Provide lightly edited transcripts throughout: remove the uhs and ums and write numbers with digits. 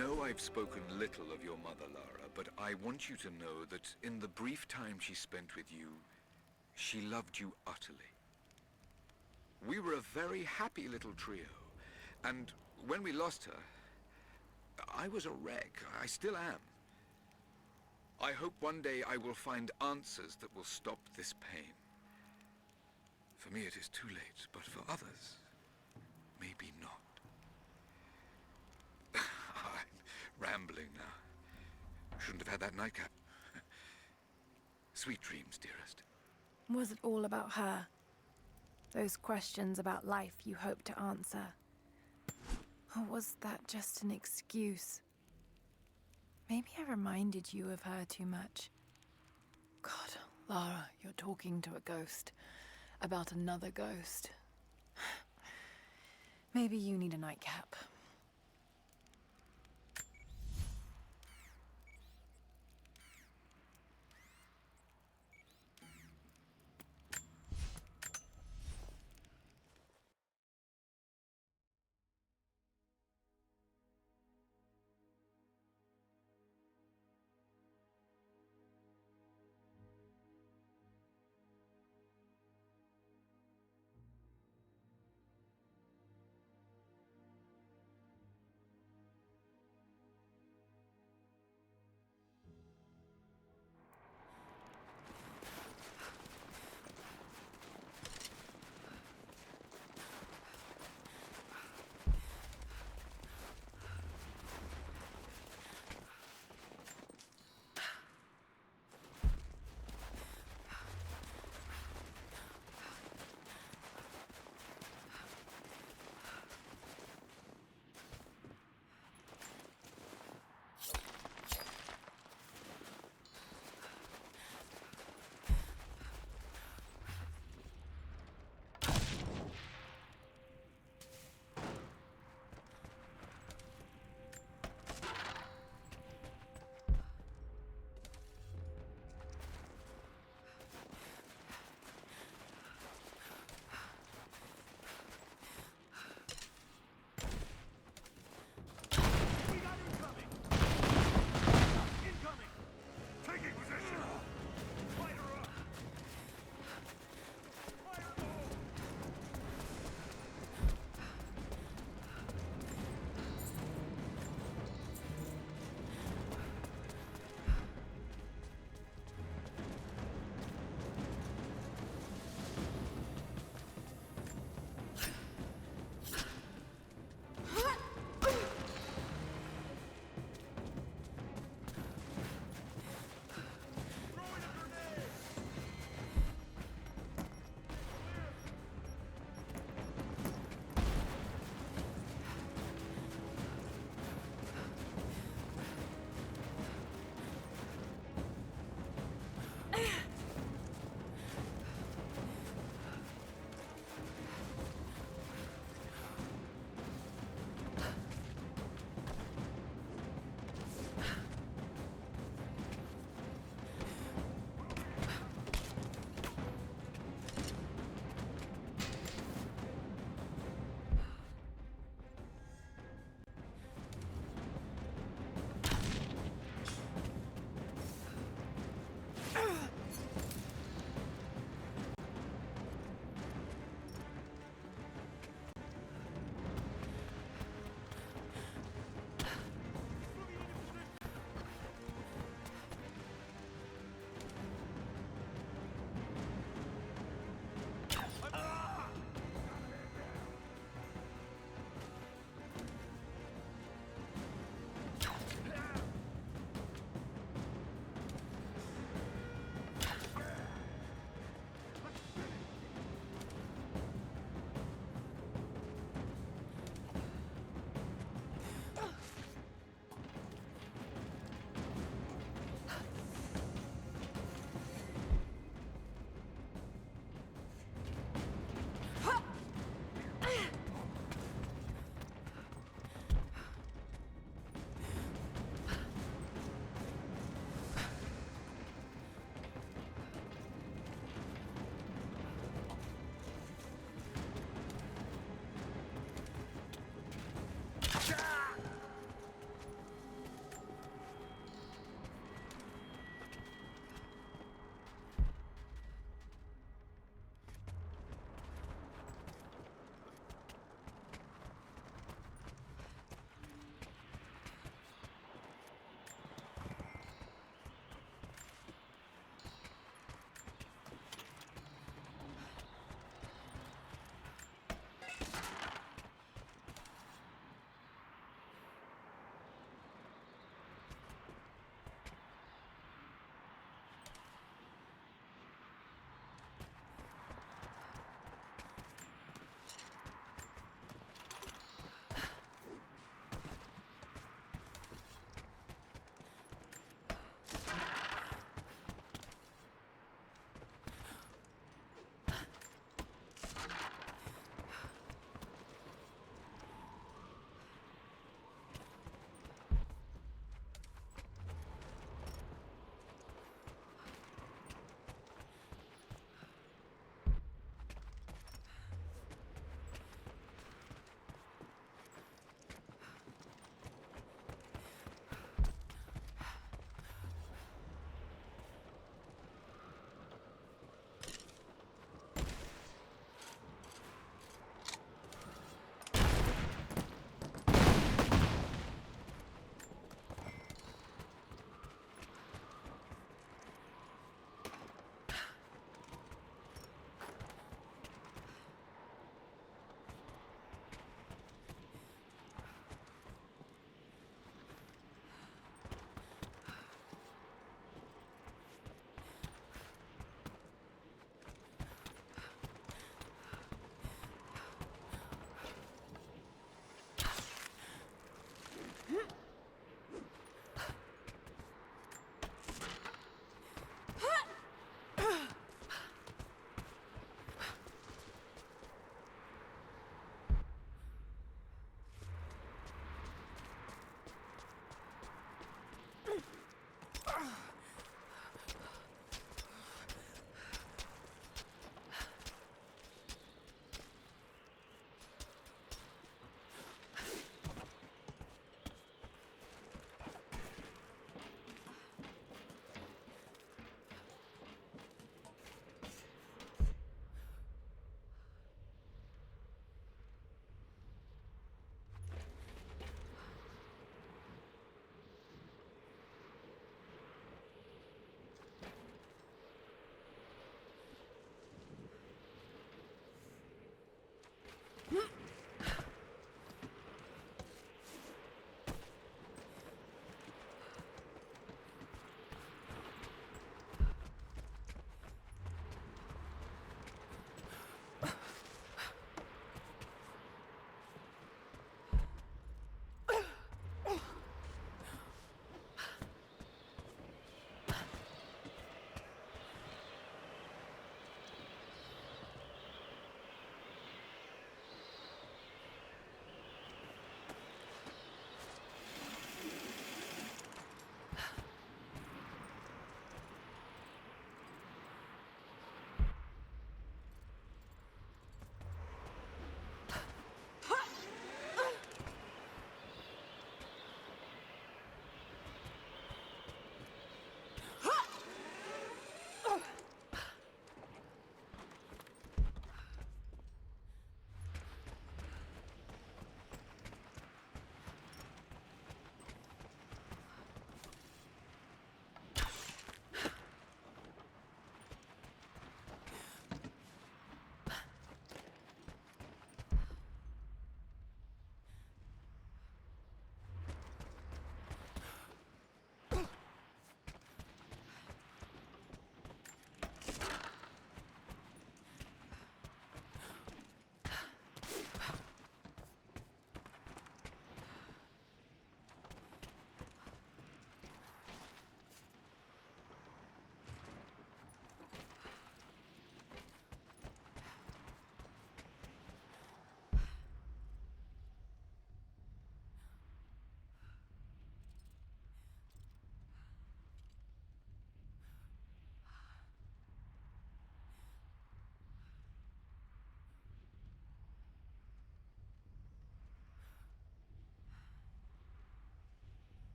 know I've spoken little of your mother, Lara, but I want you to know that in the brief time she spent with you, she loved you utterly. We were a very happy little trio, and when we lost her, I was a wreck. I still am. I hope one day I will find answers that will stop this pain. For me it is too late, but for others, maybe not. I'm rambling now. Shouldn't have had that nightcap. Sweet dreams, dearest. Was it all about her? Those questions about life you hoped to answer? Or was that just an excuse? Maybe I reminded you of her too much. God, Lara, you're talking to a ghost. About another ghost. Maybe you need a nightcap.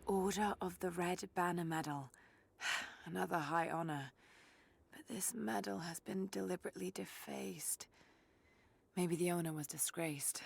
Order of the Red Banner Medal. Another high honor. But this medal has been deliberately defaced. Maybe the owner was disgraced.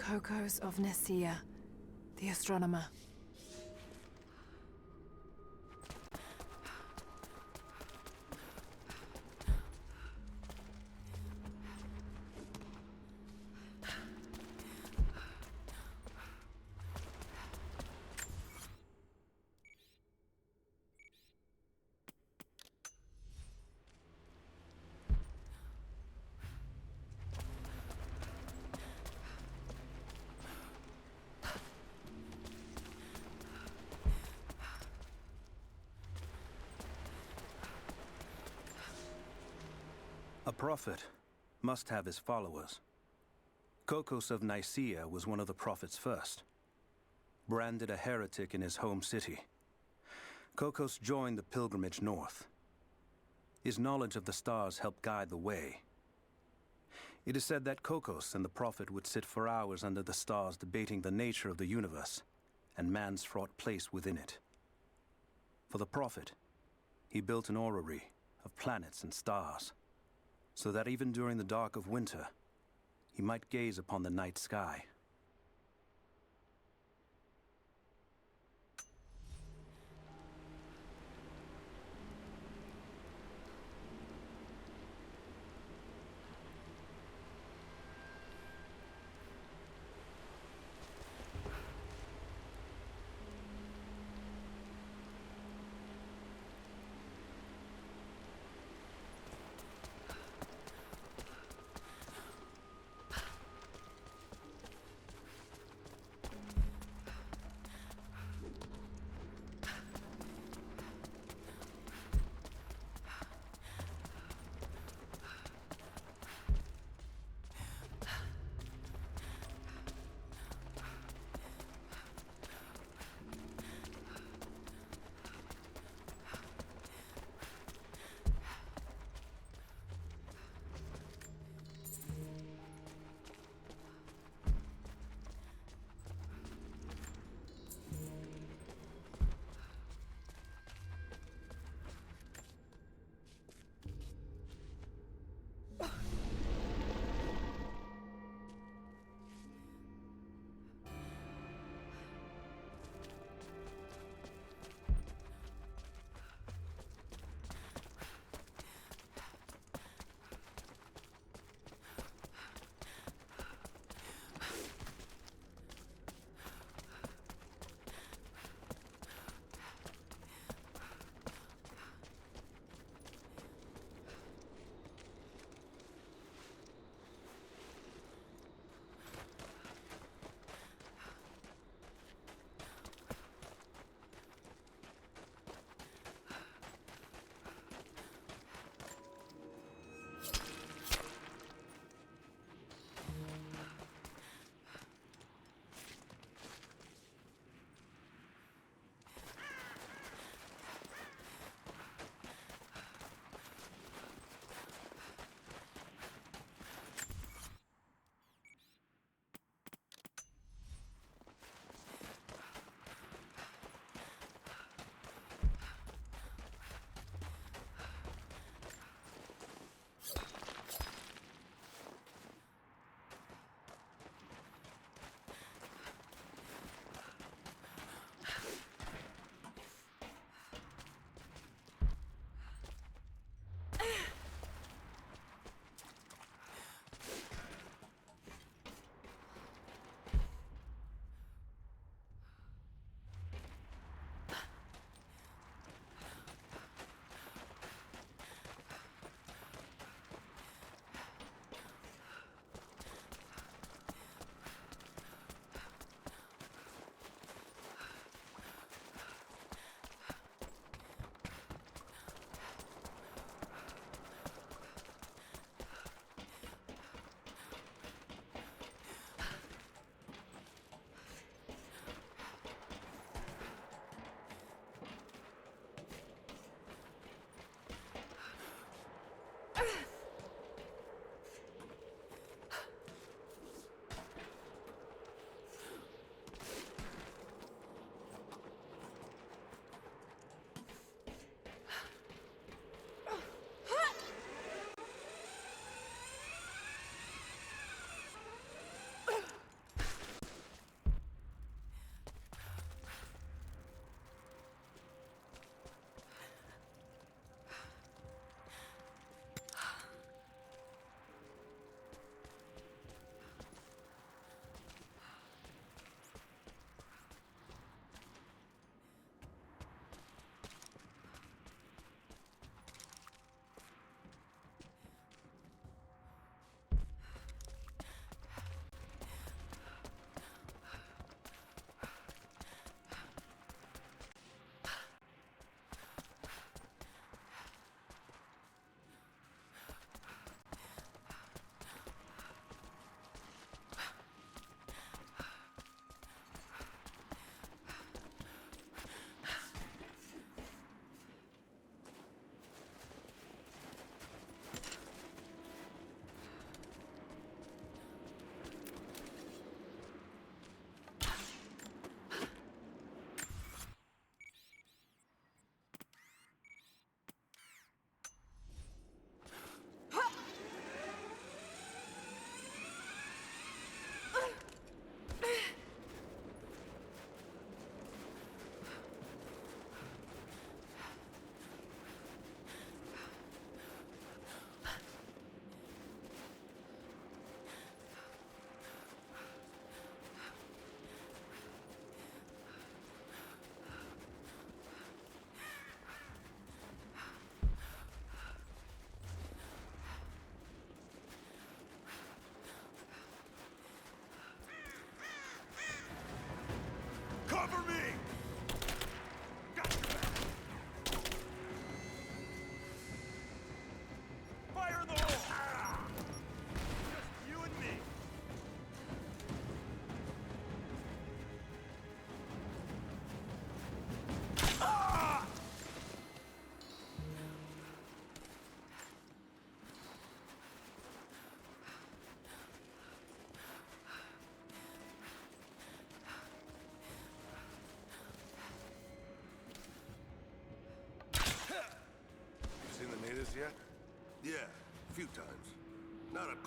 Kokos of Nicaea, the astronomer. A prophet must have his followers. Kokos of Nicaea was one of the prophets first. Branded a heretic in his home city, Kokos joined the pilgrimage north. His knowledge of the stars helped guide the way. It is said that Kokos and the prophet would sit for hours under the stars debating the nature of the universe and man's fraught place within it. For the prophet, he built an orrery of planets and stars, so that even during the dark of winter, he might gaze upon the night sky.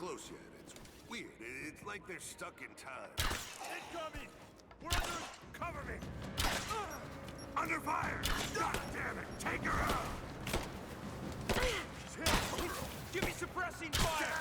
close yet. It's weird. It's like they're stuck in time. Incoming! We're under... Cover me! Under fire! God damn it! Take her out! She's hit! Give me suppressing fire!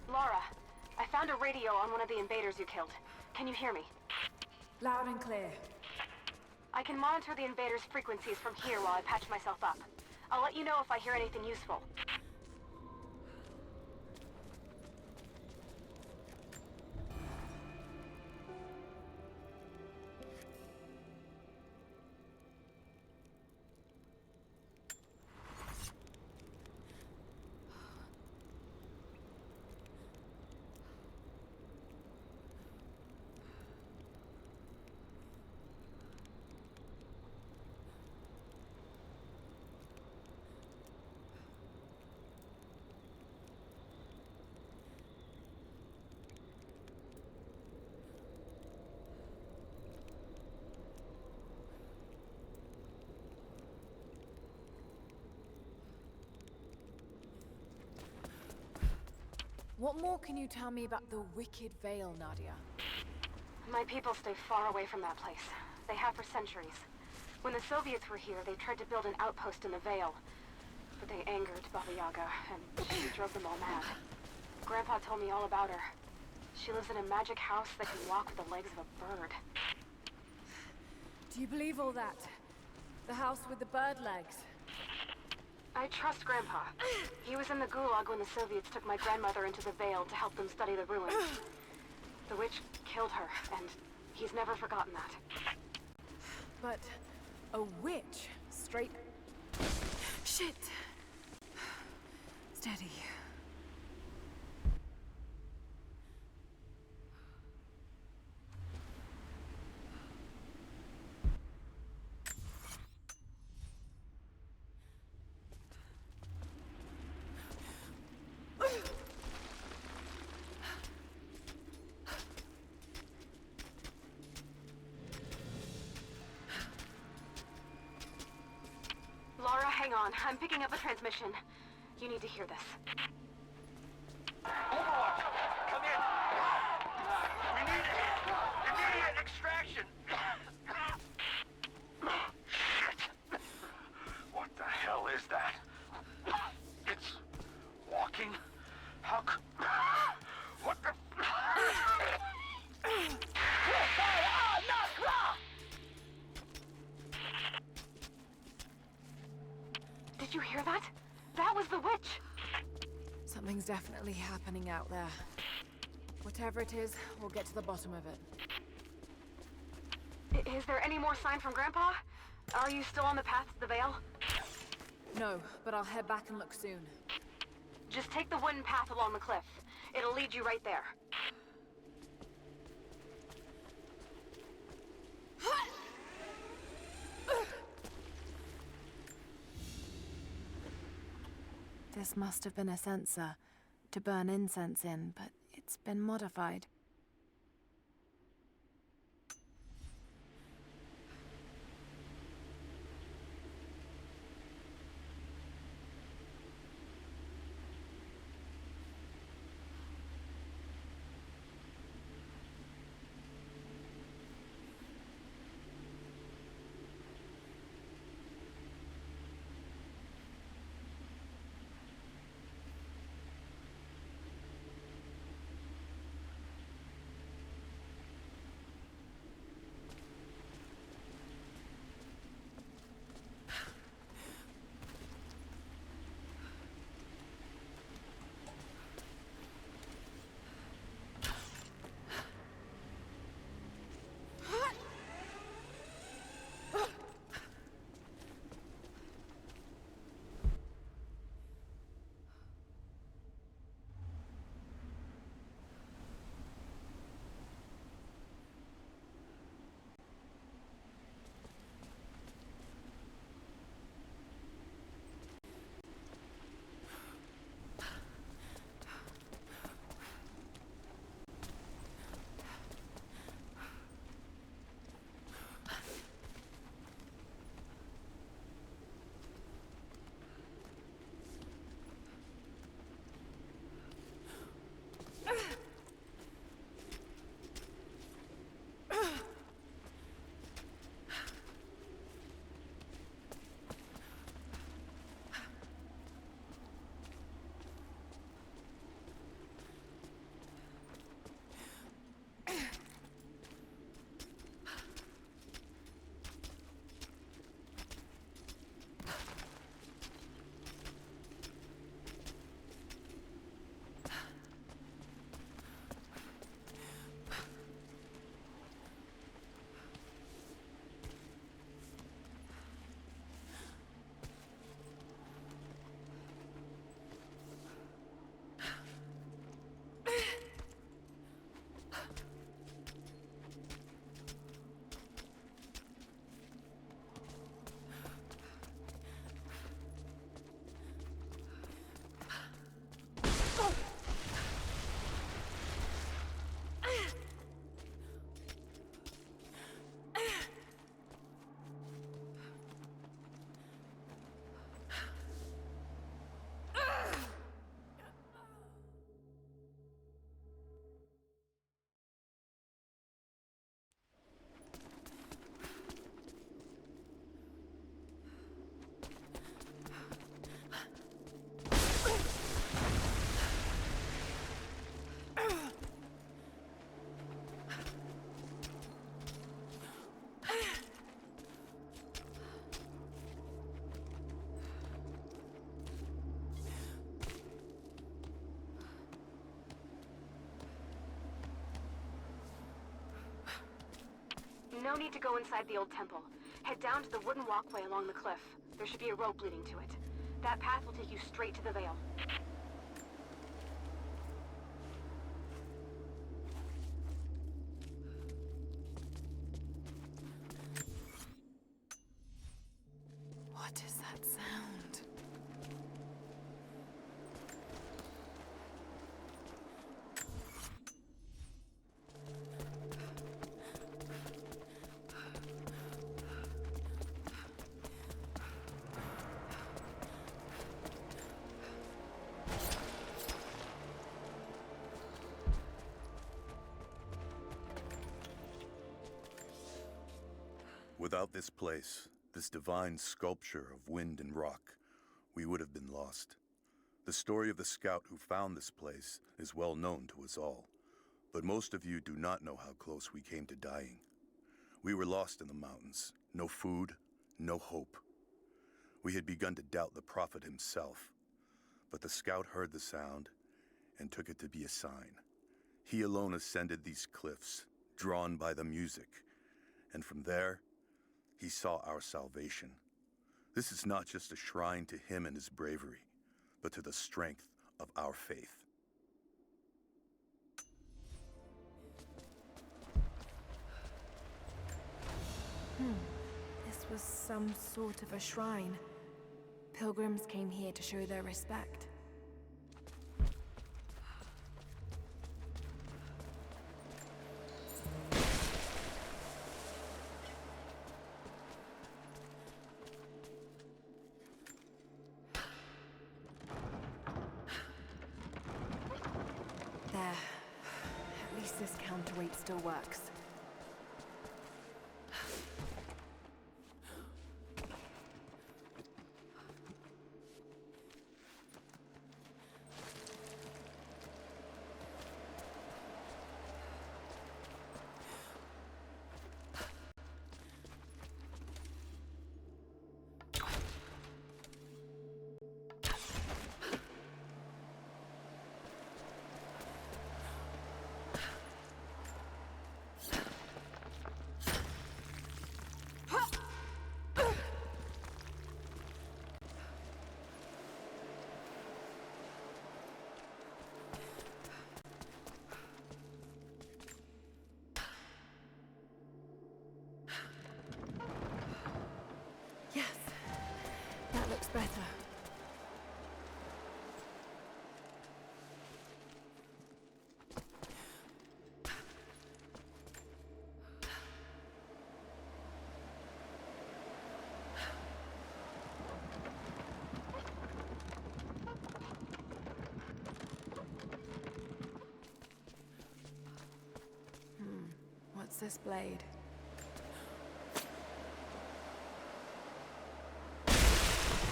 Laura, I found a radio on one of the invaders you killed. Can you hear me? Loud and clear. I can monitor the invaders' frequencies from here while I patch myself up. I'll let you know if I hear anything useful. What more can you tell me about the Wicked Vale, Nadia? My people stay far away from that place. They have for centuries. When the Soviets were here, they tried to build an outpost in the Vale. But they angered Baba Yaga, and she drove them all mad. Grandpa told me all about her. She lives in a magic house that can walk with the legs of a bird. Do you believe all that? The house with the bird legs? I trust Grandpa. He was in the Gulag when the Soviets took my grandmother into the Vale to help them study the ruins. The witch killed her, and he's never forgotten that. But a witch? Straight... Shit! Steady. Laura, hang on. I'm picking up a transmission. You need to hear this. Overwatch! Come in! We need immediate extraction! Shit! What the hell is that? It's walking? How c... What the... Did you hear that? That was the witch! Something's definitely happening out there. Whatever it is, we'll get to the bottom of it. Is there any more sign from Grandpa? Are you still on the path to the Vale? No, but I'll head back and look soon. Just take the wooden path along the cliff. It'll lead you right there. This must have been a sensor to burn incense in, but it's been modified. No need to go inside the old temple. Head down to the wooden walkway along the cliff. There should be a rope leading to it. That path will take you straight to the Vale. What is that sound? Without this place, this divine sculpture of wind and rock, we would have been lost. The story of the scout who found this place is well known to us all, but most of you do not know how close we came to dying. We were lost in the mountains, no food, no hope. We had begun to doubt the prophet himself, but the scout heard the sound and took it to be a sign. He alone ascended these cliffs, drawn by the music, and from there, he saw our salvation. This is not just a shrine to him and his bravery, but to the strength of our faith. This was some sort of a shrine. Pilgrims came here to show their respect. There. At least this counterweight still works. Yes, that looks better. What's this blade?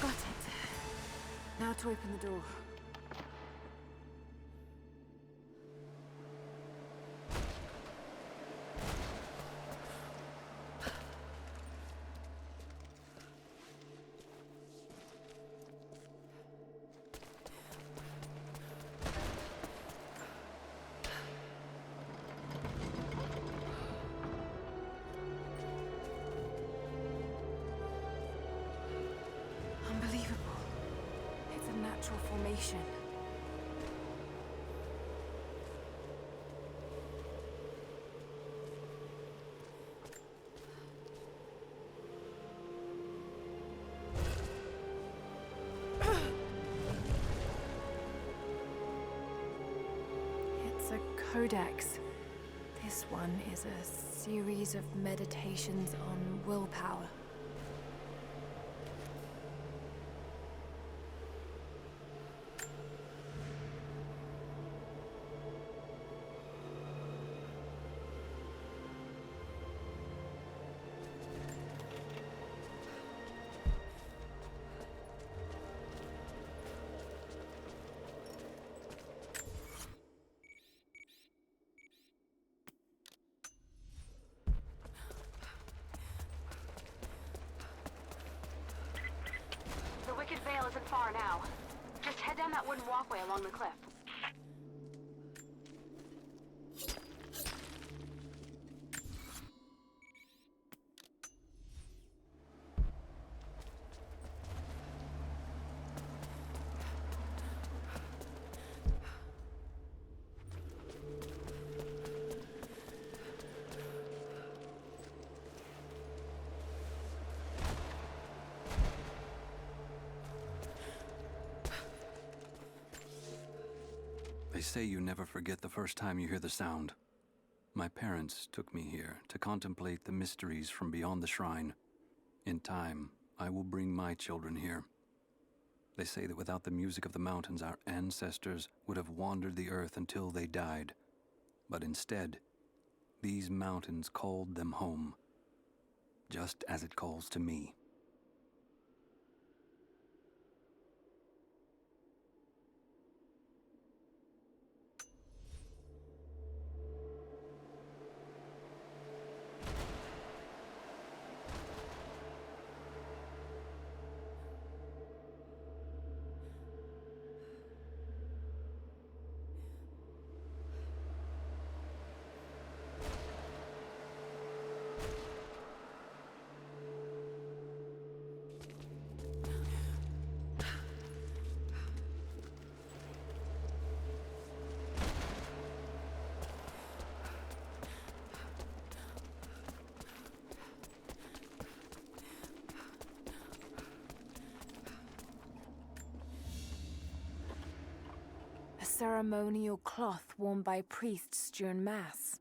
Got it. Now to open the door. Unbelievable. It's a natural formation. It's a codex. This one is a series of meditations on willpower. The Wicked Vale isn't far now. Just head down that wooden walkway along the cliff. They say you never forget the first time you hear the sound. My parents took me here to contemplate the mysteries from beyond the shrine. In time, I will bring my children here. They say that without the music of the mountains, our ancestors would have wandered the earth until they died. But instead, these mountains called them home, just as it calls to me. A ceremonial cloth worn by priests during Mass.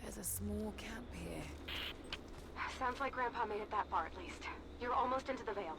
There's a small camp here. Sounds like Grandpa made it that far, at least. You're almost into the Vale.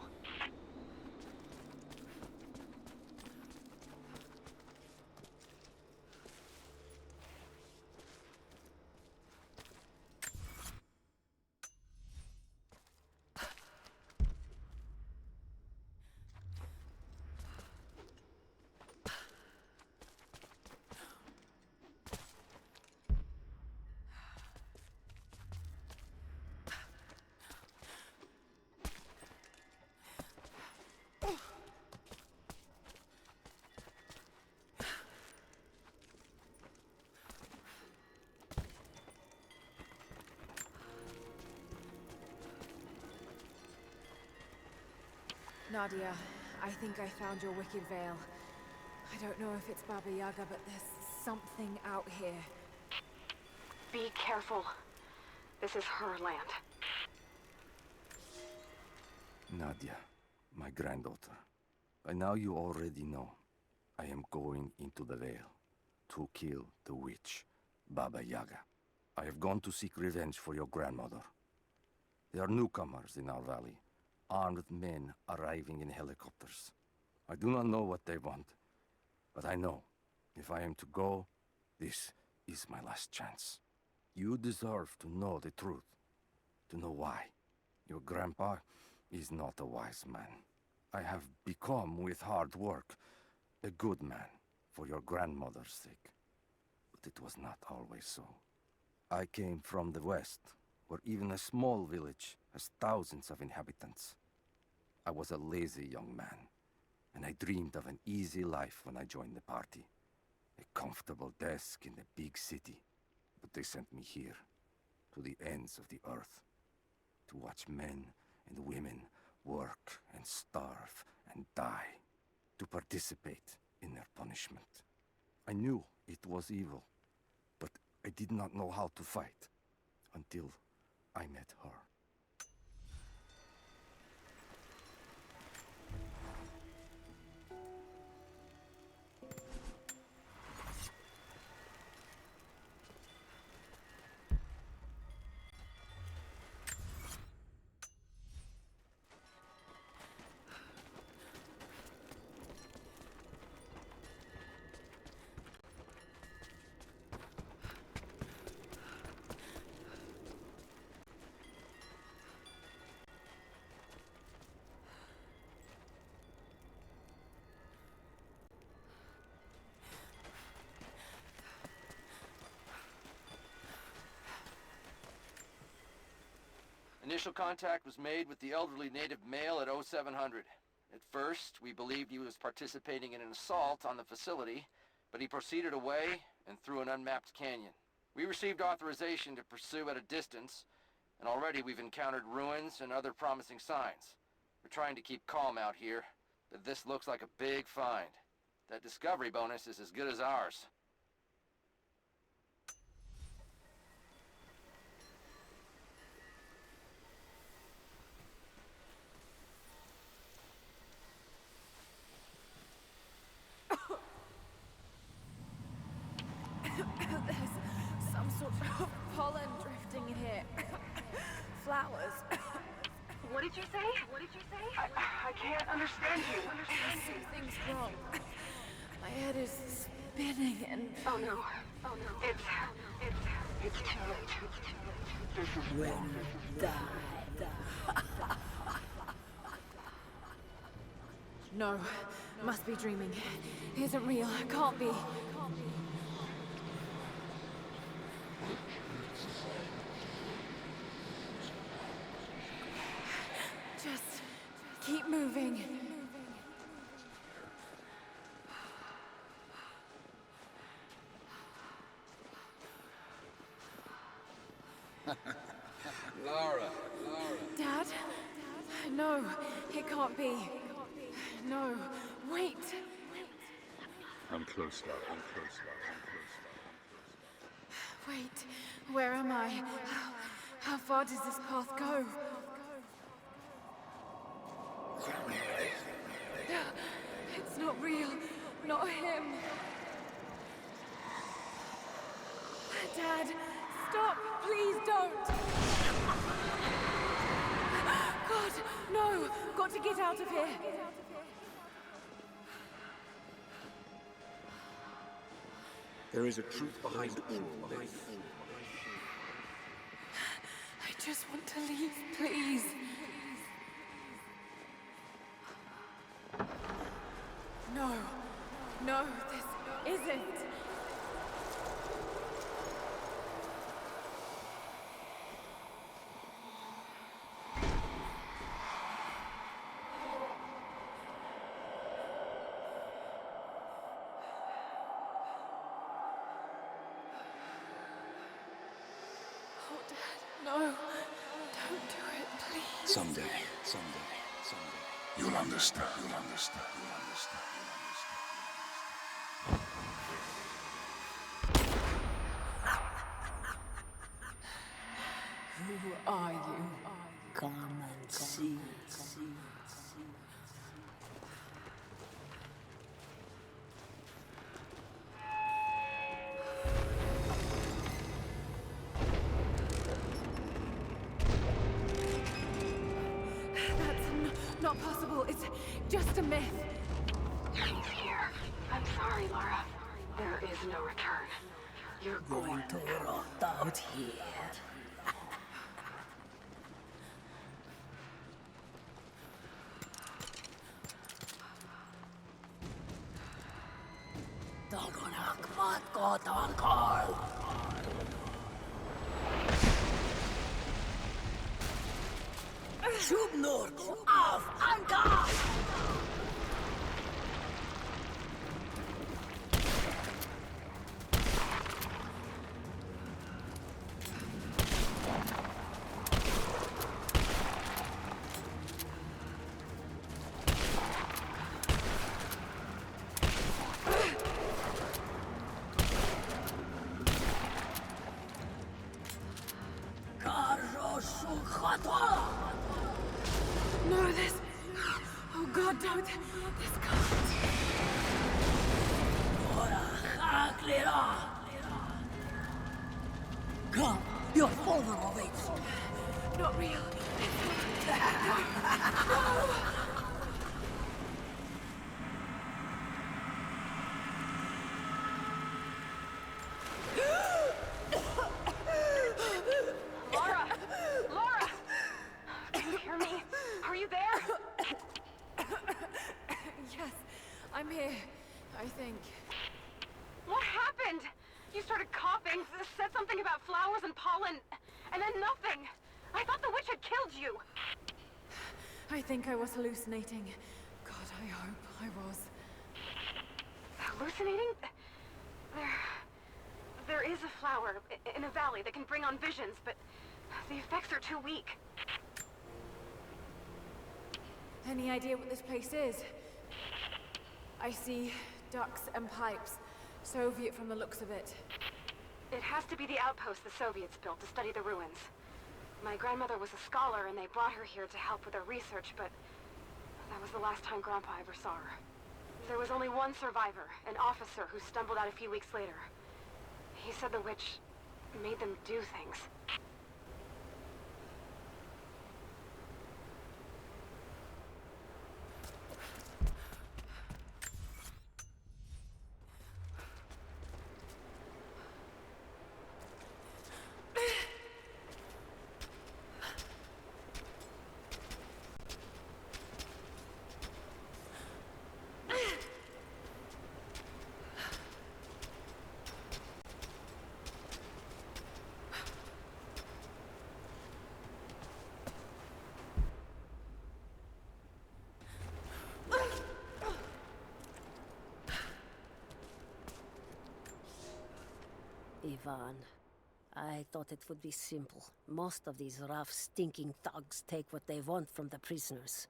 Nadia, I think I found your wicked veil. I don't know if it's Baba Yaga, but there's something out here. Be careful. This is her land. Nadia, my granddaughter. By now you already know. I am going into the Vale to kill the witch, Baba Yaga. I have gone to seek revenge for your grandmother. There are newcomers in our valley, armed men arriving in helicopters. I do not know what they want, but I know if I am to go, this is my last chance. You deserve to know the truth, to know why. Your grandpa is not a wise man. I have become, with hard work, a good man for your grandmother's sake. But it was not always so. I came from the west, where even a small village has thousands of inhabitants. I was a lazy young man, and I dreamed of an easy life when I joined the party. A comfortable desk in the big city. But they sent me here, to the ends of the earth, to watch men and women work and starve and die, to participate in their punishment. I knew it was evil, but I did not know how to fight until I met her. Initial contact was made with the elderly native male at 0700. At first, we believed he was participating in an assault on the facility, but he proceeded away and through an unmapped canyon. We received authorization to pursue at a distance, and already we've encountered ruins and other promising signs. We're trying to keep calm out here, but this looks like a big find. That discovery bonus is as good as ours. There's some sort of pollen drifting in here. Flowers. What did you say? What did you say? I can't understand you. Something's wrong. My head is spinning and... Oh no. Oh no. It's too late. When you die. No, must be dreaming. Isn't real. Can't be. Just keep moving. Lara. Dad? No, it can't be. No, wait. I'm close now. Wait, where am I? How far does this path go? It's not real. Not him. Dad, stop. Please don't. God, no. Got to get out of here. There is a truth behind all this. I just want to leave, please. No, this isn't. Oh, Dad, no. Don't do it, please. Someday. You'll understand. Who are you? Come and see. That's not possible. It's just a myth. He's here. I'm sorry, Lara. There is no return. You're Going to rot out here. Schubnurk auf Anker! No, this... Oh, God, don't. This can't. Come, your father awaits. Not real. Lara! Can you hear me? Are you there? Yes, I'm here, I think. What happened? You started coughing, said something about flowers and pollen, and then nothing. I thought the witch had killed you. I think I was hallucinating. God, I hope I was. Hallucinating? There is a flower in a valley that can bring on visions, but the effects are too weak. Any idea what this place is? I see ducts and pipes. Soviet from the looks of it. It has to be the outpost the Soviets built to study the ruins. My grandmother was a scholar and they brought her here to help with her research, but that was the last time Grandpa ever saw her. There was only one survivor, an officer who stumbled out a few weeks later. He said the witch made them do things. Ivan, I thought it would be simple. Most of these rough, stinking thugs take what they want from the prisoners.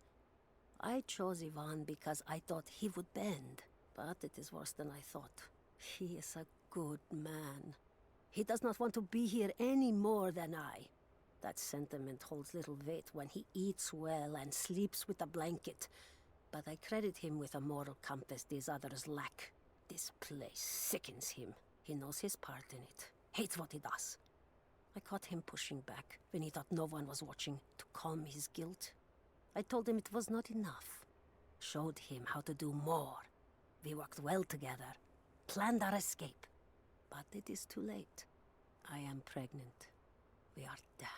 I chose Ivan because I thought he would bend, but it is worse than I thought. He is a good man. He does not want to be here any more than I. That sentiment holds little weight when he eats well and sleeps with a blanket, but I credit him with a moral compass these others lack. This place sickens him. He knows his part in it, hates what he does. I caught him pushing back when he thought no one was watching to calm his guilt. I told him it was not enough. Showed him how to do more. We worked well together, planned our escape. But it is too late. I am pregnant. We are damned.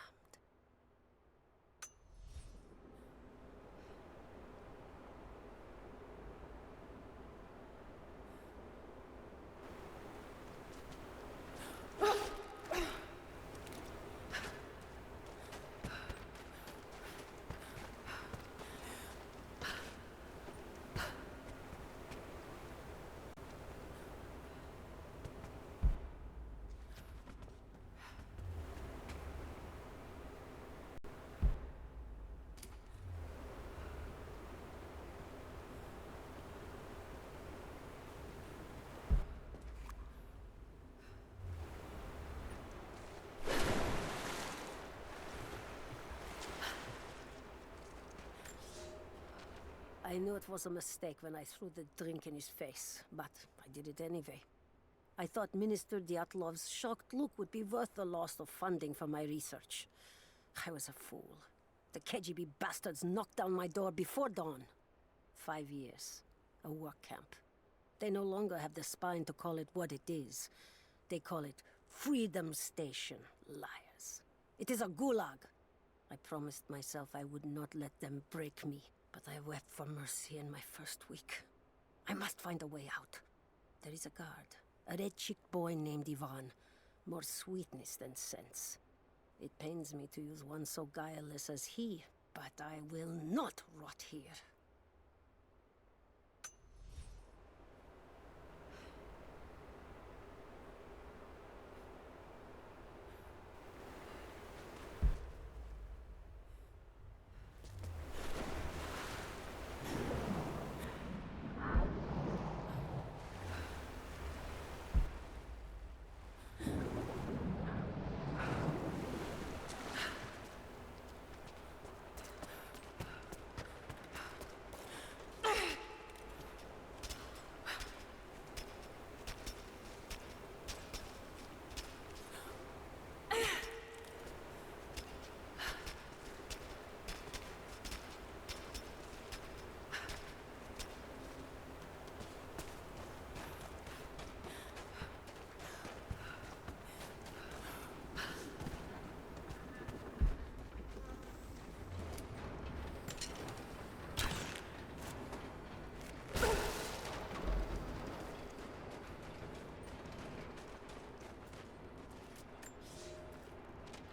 I knew it was a mistake when I threw the drink in his face, but I did it anyway. I thought Minister Dyatlov's shocked look would be worth the loss of funding for my research. I was a fool. The KGB bastards knocked down my door before dawn. 5 years. A work camp. They no longer have the spine to call it what it is. They call it Freedom Station. Liars. It is a gulag. I promised myself I would not let them break me. But I wept for mercy in my first week. I must find a way out. There is a guard, a red-cheeked boy named Ivan. More sweetness than sense. It pains me to use one so guileless as he, but I will not rot here.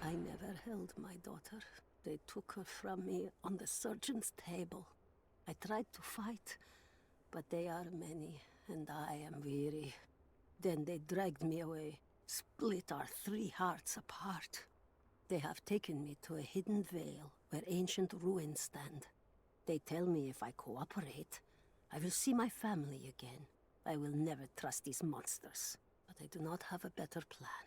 I never held my daughter. They took her from me on the surgeon's table. I tried to fight, but they are many, and I am weary. Then they dragged me away, split our 3 hearts apart. They have taken me to a hidden vale where ancient ruins stand. They tell me if I cooperate, I will see my family again. I will never trust these monsters. But I do not have a better plan.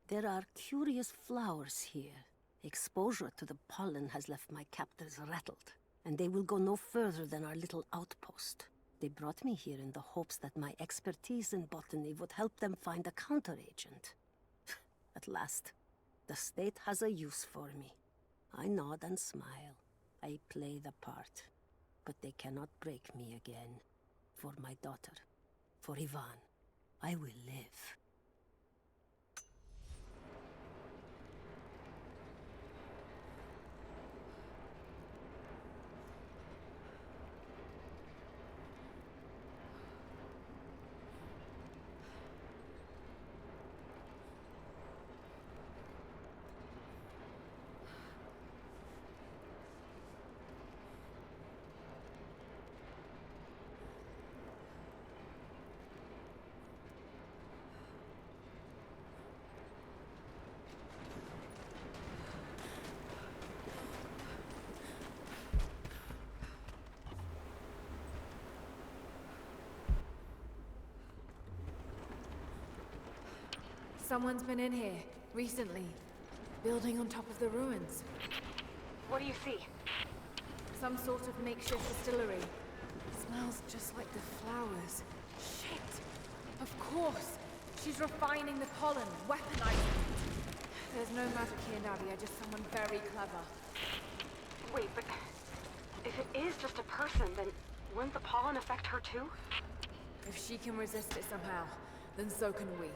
There are curious flowers here. Exposure to the pollen has left my captors rattled, and they will go no further than our little outpost. They brought me here in the hopes that my expertise in botany would help them find a counteragent. At last, the state has a use for me. I nod and smile. I play the part. But they cannot break me again. For my daughter, for Ivan, I will live. Someone's been in here, recently. Building on top of the ruins. What do you see? Some sort of makeshift distillery. Smells just like the flowers. Shit! Of course! She's refining the pollen, weaponizing it. There's no magic here, Nadia, just someone very clever. Wait, but if it is just a person, then wouldn't the pollen affect her too? If she can resist it somehow, then so can we.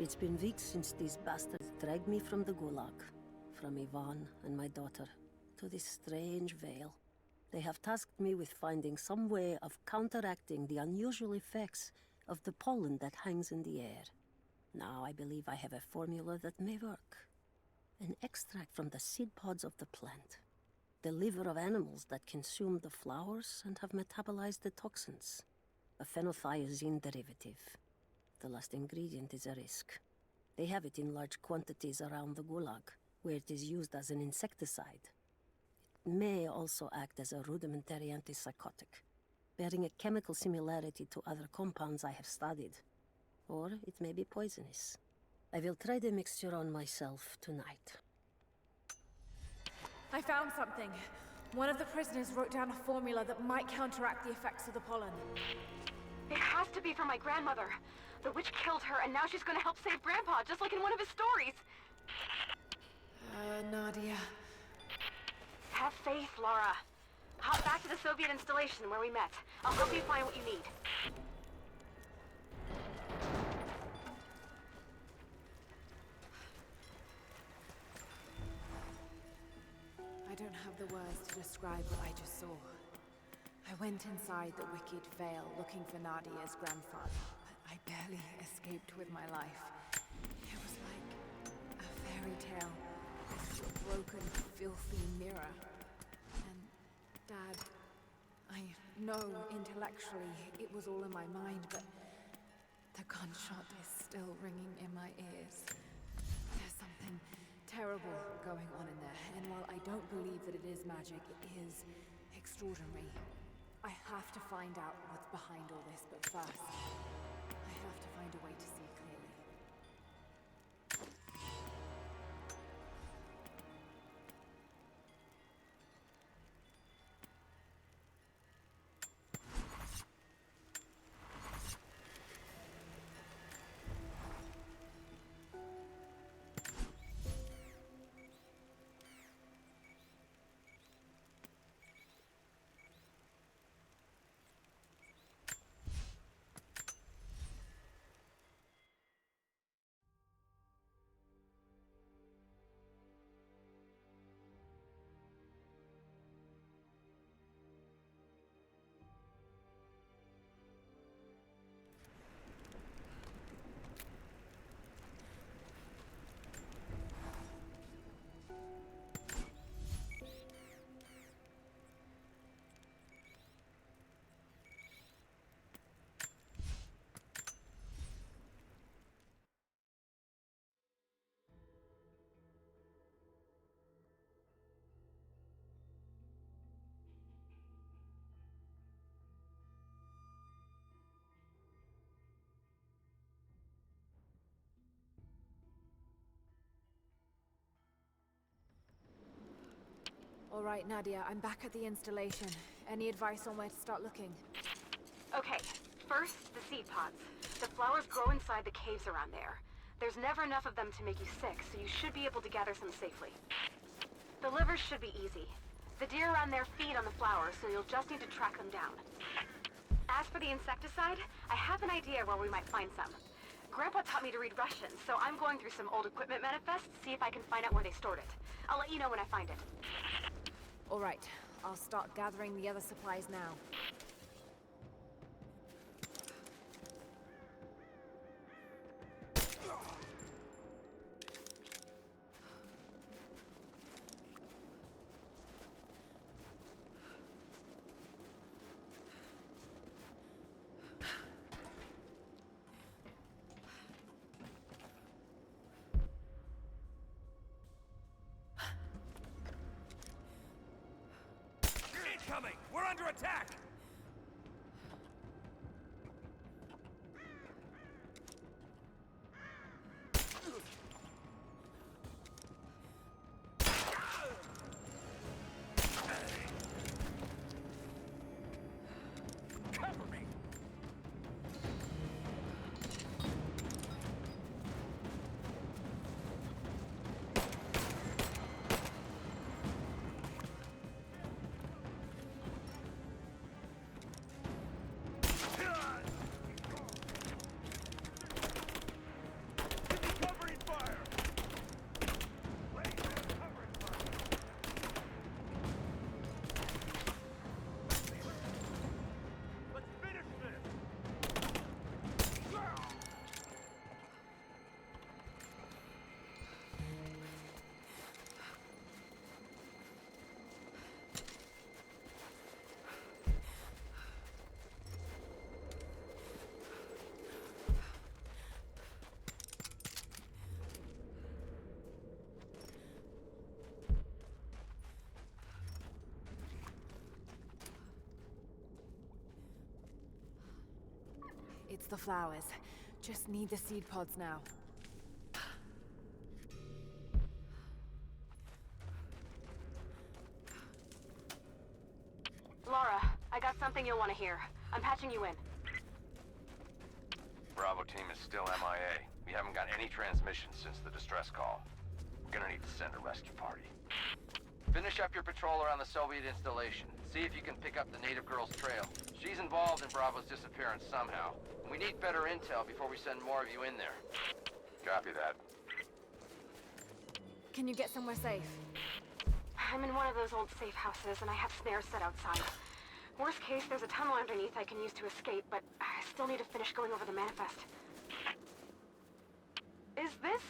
It's been weeks since these bastards dragged me from the Gulag, from Ivan and my daughter, to this strange vale. They have tasked me with finding some way of counteracting the unusual effects of the pollen that hangs in the air. Now I believe I have a formula that may work. An extract from the seed pods of the plant. The liver of animals that consume the flowers and have metabolized the toxins. A phenothiazine derivative. The last ingredient is a risk. They have it in large quantities around the Gulag, where it is used as an insecticide. It may also act as a rudimentary antipsychotic, bearing a chemical similarity to other compounds I have studied. Or it may be poisonous. I will try the mixture on myself tonight. I found something. One of the prisoners wrote down a formula that might counteract the effects of the pollen. It has to be for my grandmother. The witch killed her, and now she's gonna help save Grandpa, just like in one of his stories. Nadia. Have faith, Laura. Hop back to the Soviet installation where we met. I'll help you find what you need. I don't have the words to describe what I just saw. I went inside the wicked vale looking for Nadia's grandfather, but I barely escaped with my life. It was like a fairy tale, a broken, filthy mirror. And Dad, I know intellectually it was all in my mind, but the gunshot is still ringing in my ears. There's something terrible going on in there, and while I don't believe that it is magic, it is extraordinary. I have to find out what's behind all this, but first, I have to find a way to see clearly. All right, Nadia, I'm back at the installation. Any advice on where to start looking? Okay, first, the seed pods. The flowers grow inside the caves around there. There's never enough of them to make you sick, so you should be able to gather some safely. The livers should be easy. The deer around there feed on the flowers, so you'll just need to track them down. As for the insecticide, I have an idea where we might find some. Grandpa taught me to read Russian, so I'm going through some old equipment manifests to see if I can find out where they stored it. I'll let you know when I find it. All right, I'll start gathering the other supplies now. Incoming! We're under attack! Cover me! Covering fire! Laser covering fire! Let's finish this! It's the flowers. Just need the seed pods now. Laura, I got something you'll want to hear. I'm patching you in. Bravo team is still MIA. We haven't got any transmissions since the distress call. We're gonna need to send a rescue party. Finish up your patrol around the Soviet installation. See if you can pick up the native girl's trail. She's involved in Bravo's disappearance somehow. We need better intel before we send more of you in there. Copy that. Can you get somewhere safe? I'm in one of those old safe houses, and I have snares set outside. Worst case, there's a tunnel underneath I can use to escape, but I still need to finish going over the manifest. Is this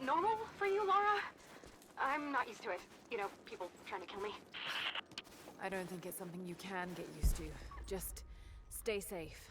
normal for you, Laura? I'm not used to it. You know, people trying to kill me. I don't think it's something you can get used to. Just stay safe.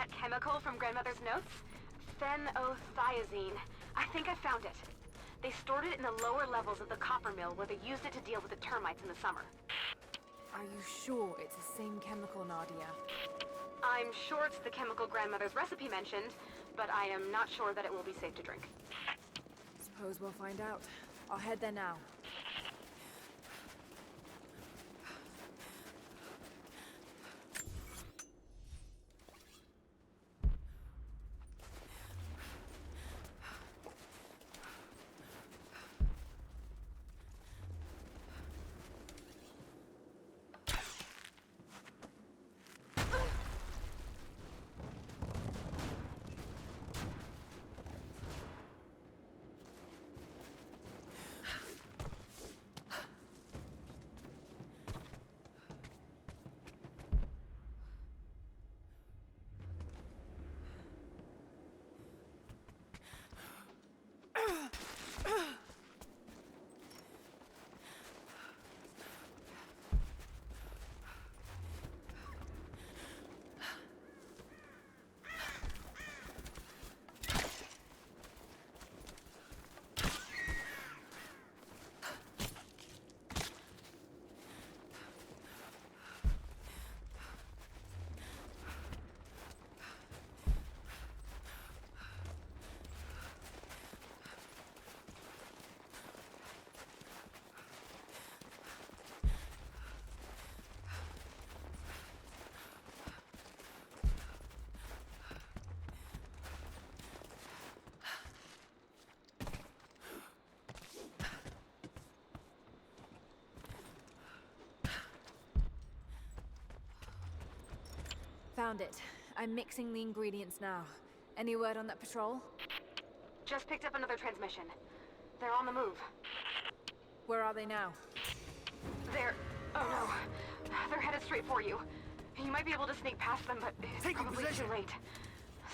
That chemical from Grandmother's notes? Phenothiazine. I think I found it. They stored it in the lower levels of the copper mill where they used it to deal with the termites in the summer. Are you sure it's the same chemical, Nadia? I'm sure it's the chemical Grandmother's recipe mentioned, but I am not sure that it will be safe to drink. Suppose we'll find out. I'll head there now. Found it. I'm mixing the ingredients now. Any word on that patrol? Just picked up another transmission. They're on the move. Where are they now? Oh no. They're headed straight for you. You might be able to sneak past them, but it's probably too late.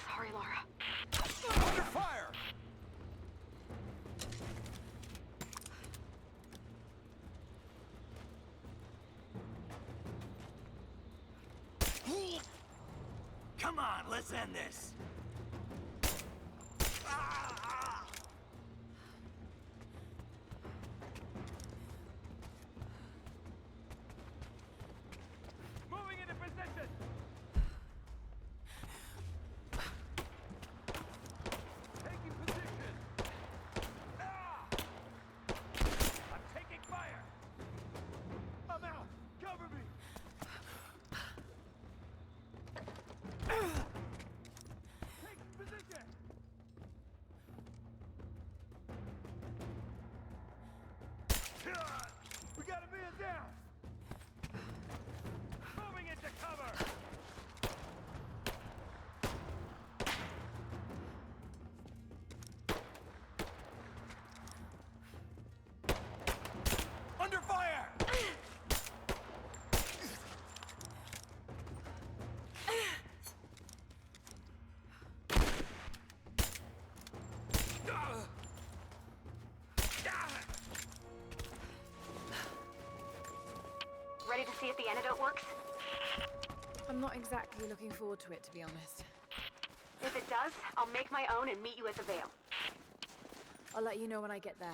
Sorry, Laura. Under fire! Come on, let's end this. Moving into position. Taking position. I'm taking fire. I'm out. Cover me. Take position! We got a man down! Moving into cover! Under fire! Ready to see if the antidote works? I'm not exactly looking forward to it, to be honest. If it does, I'll make my own and meet you at the Vale. I'll let you know when I get there.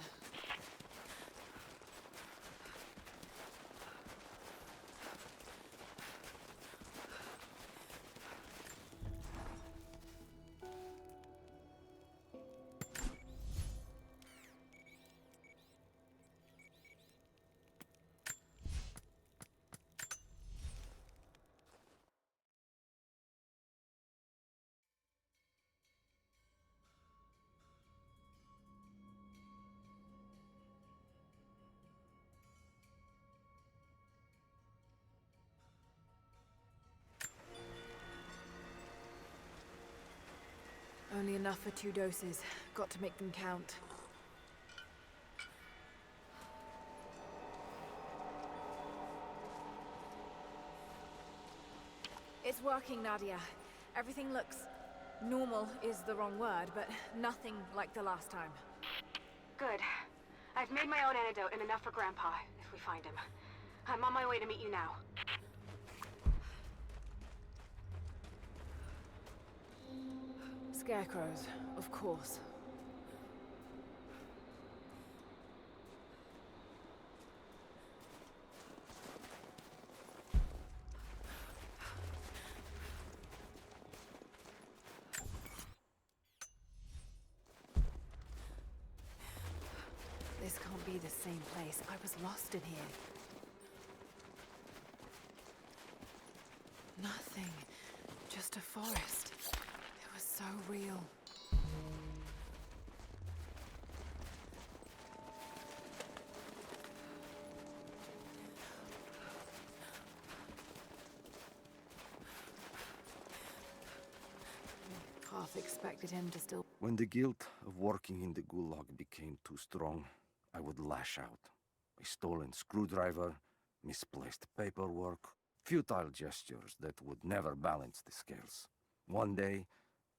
Only enough for 2 doses. Got to make them count. It's working, Nadia. Everything looks... normal is the wrong word, but nothing like the last time. Good. I've made my own antidote and enough for Grandpa, if we find him. I'm on my way to meet you now. Scarecrows, of course. This can't be the same place. I was lost in here. Nothing. Just a forest. It was so real. Half expected him to still... When the guilt of working in the gulag became too strong, I would lash out. A stolen screwdriver, misplaced paperwork, futile gestures that would never balance the scales. One day,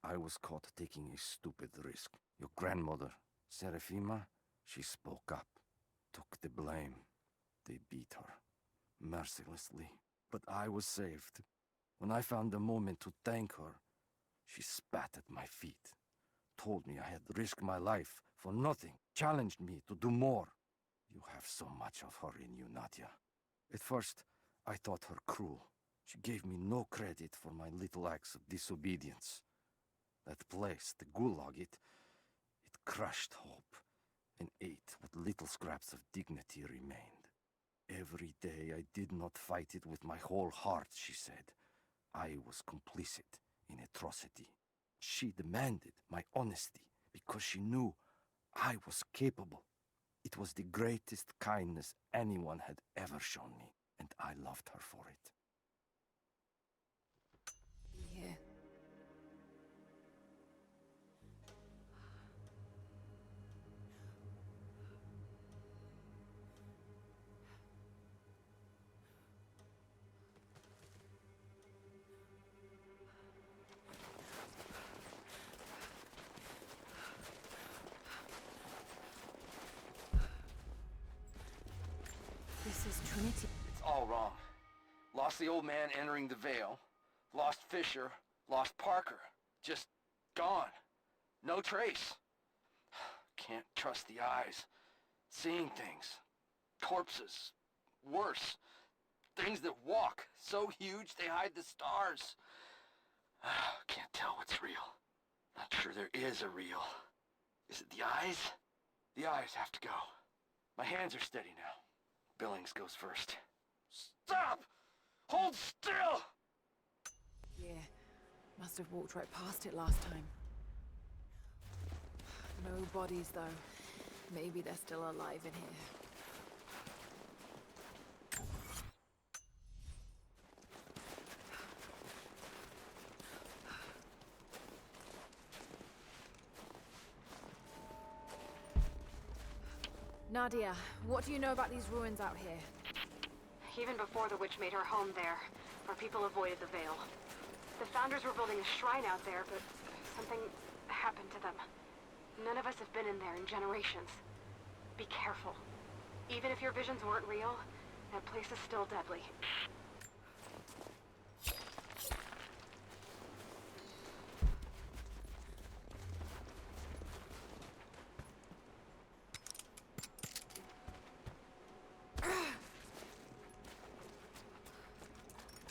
I was caught taking a stupid risk. Your grandmother, Serafima, she spoke up, took the blame. They beat her, mercilessly. But I was saved. When I found the moment to thank her, she spat at my feet, told me I had risked my life for nothing, challenged me to do more. You have so much of her in you, Nadia. At first, I thought her cruel. She gave me no credit for my little acts of disobedience. That place, the gulag, it crushed hope and ate what little scraps of dignity remained. Every day I did not fight it with my whole heart, she said. I was complicit in atrocity. She demanded my honesty because she knew I was capable. It was the greatest kindness anyone had ever shown me, and I loved her for it. Yeah. This is Trinity. It's all wrong. Lost the old man entering the Vale. Lost Fisher. Lost Parker. Just gone. No trace. Can't trust the eyes. Seeing things. Corpses. Worse. Things that walk. So huge they hide the stars. Can't tell what's real. Not sure there is a real. Is it the eyes? The eyes have to go. My hands are steady now. Billings goes first. Stop! Hold still! Yeah. Must have walked right past it last time. No bodies, though. Maybe they're still alive in here. Nadia, what do you know about these ruins out here? Even before the witch made her home there, our people avoided the Vale. The founders were building a shrine out there, but something happened to them. None of us have been in there in generations. Be careful. Even if your visions weren't real, that place is still deadly.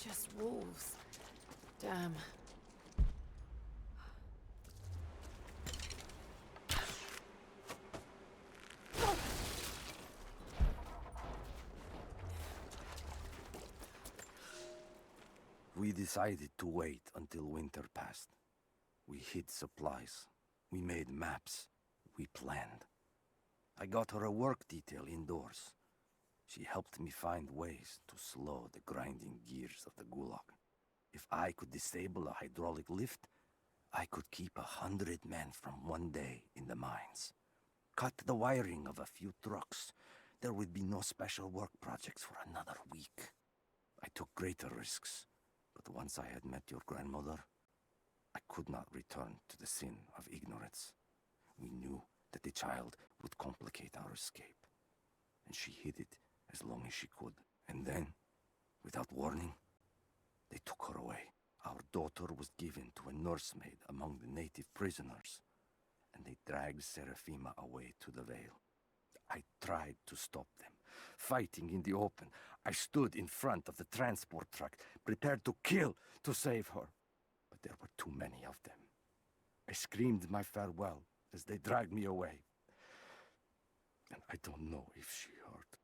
Just wolves. Damn. We decided to wait until winter passed. We hid supplies. We made maps. We planned. I got her a work detail indoors. She helped me find ways to slow the grinding gears of the gulag. If I could disable a hydraulic lift, I could keep 100 men from one day in the mines. Cut the wiring of a few trucks. There would be no special work projects for another week. I took greater risks, but once I had met your grandmother, I could not return to the sin of ignorance. We knew that the child would complicate our escape, and she hid it as long as she could. And then, without warning, they took her away. Our daughter was given to a nursemaid among the native prisoners, and they dragged Seraphima away to the Vale. I tried to stop them, fighting in the open. I stood in front of the transport truck, prepared to kill to save her. But there were too many of them. I screamed my farewell as they dragged me away. And I don't know if she heard.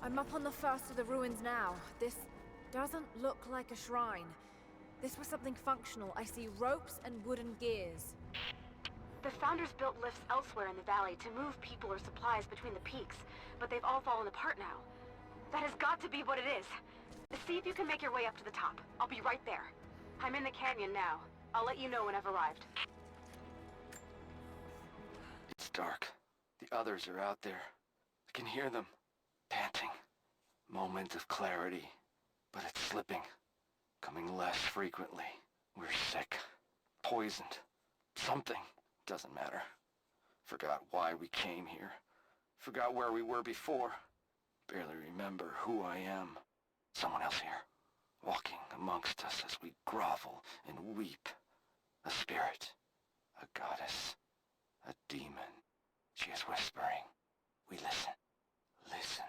I'm up on the first of the ruins now. This doesn't look like a shrine. This was something functional. I see ropes and wooden gears. The Founders built lifts elsewhere in the valley to move people or supplies between the peaks, but they've all fallen apart now. That has got to be what it is. See if you can make your way up to the top. I'll be right there. I'm in the canyon now. I'll let you know when I've arrived. It's dark. The others are out there. I can hear them, panting. Moment of clarity, but it's slipping. Coming less frequently. We're sick. Poisoned. Something. Doesn't matter. Forgot why we came here. Forgot where we were before. Barely remember who I am. Someone else here. Walking amongst us as we grovel and weep. A spirit. A goddess. A demon. She is whispering. We listen. Listen.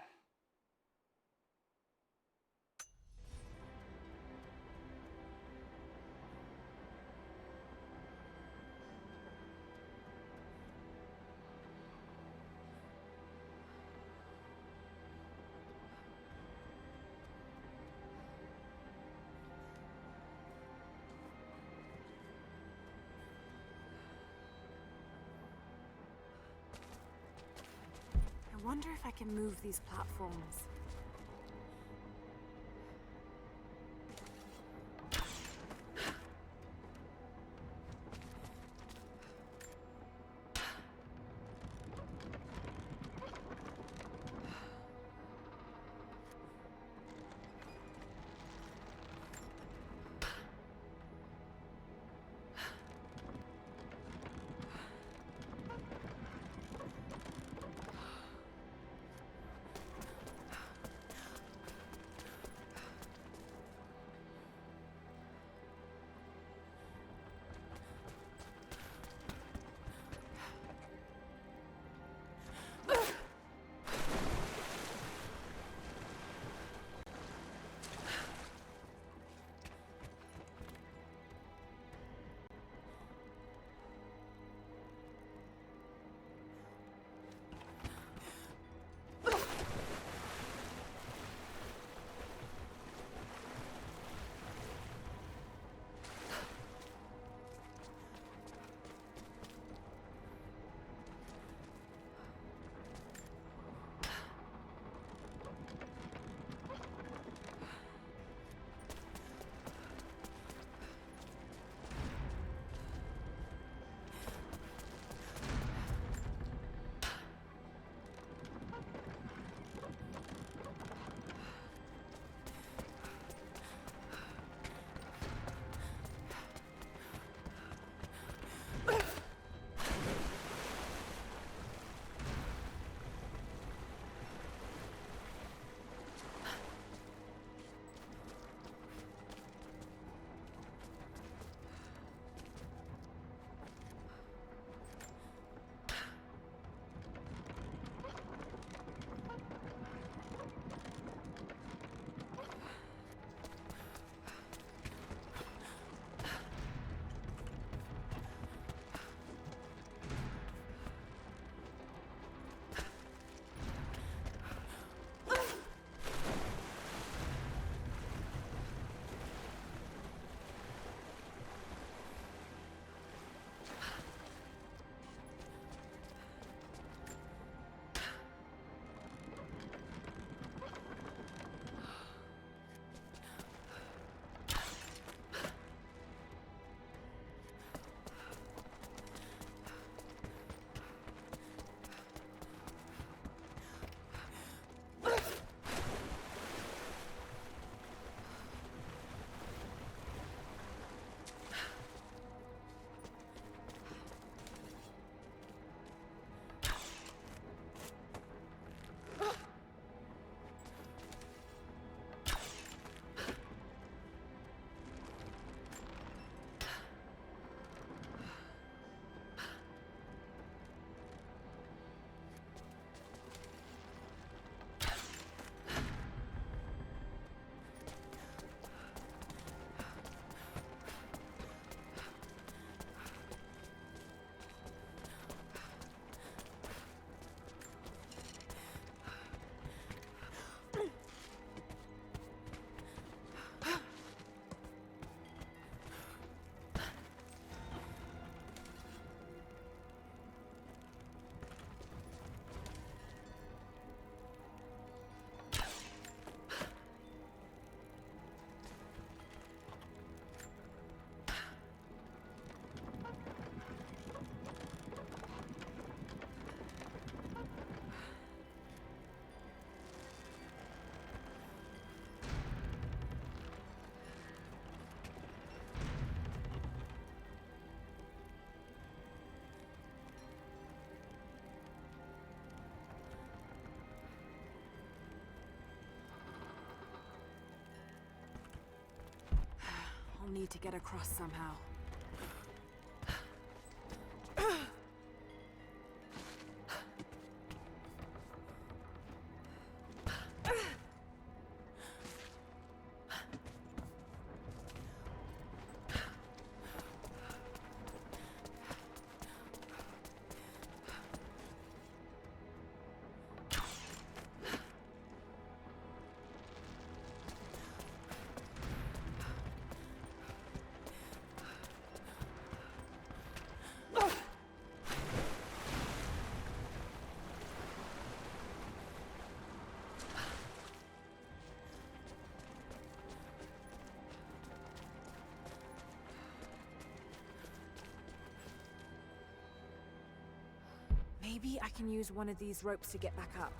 I wonder if I can move these platforms. I'll need to get across somehow. Maybe I can use one of these ropes to get back up.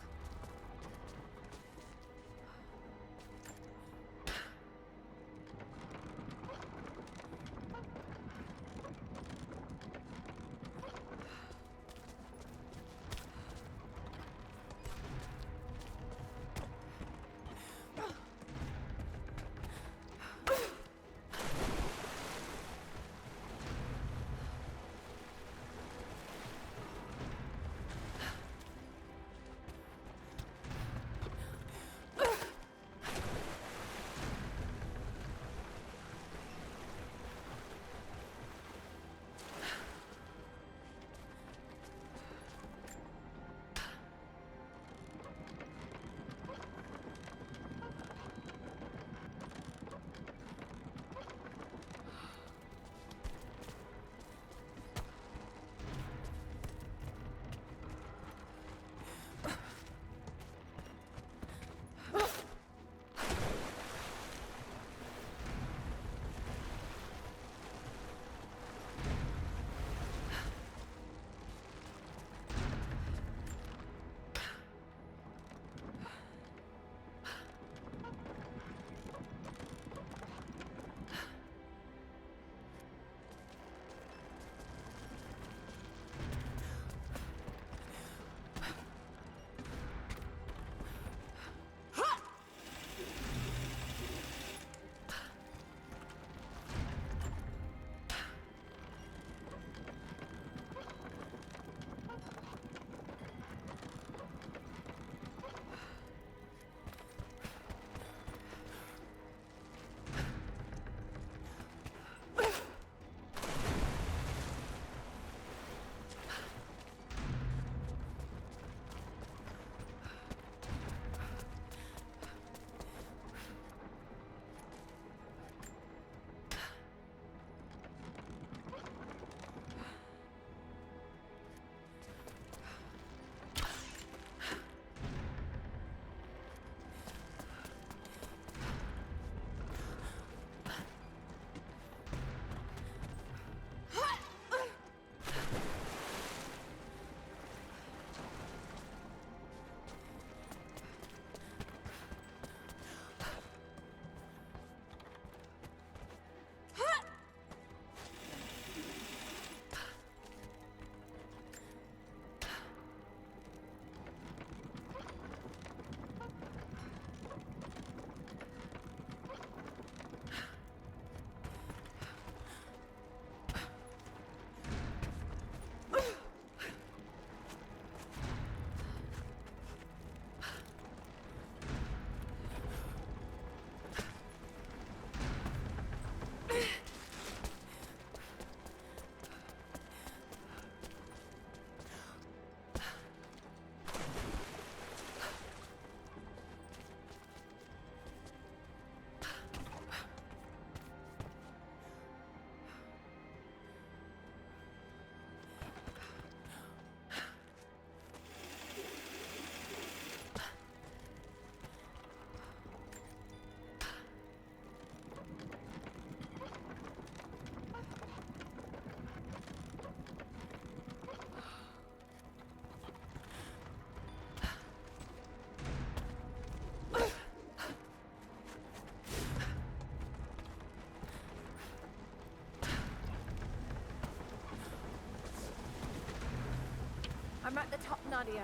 I'm at the top, Nadia.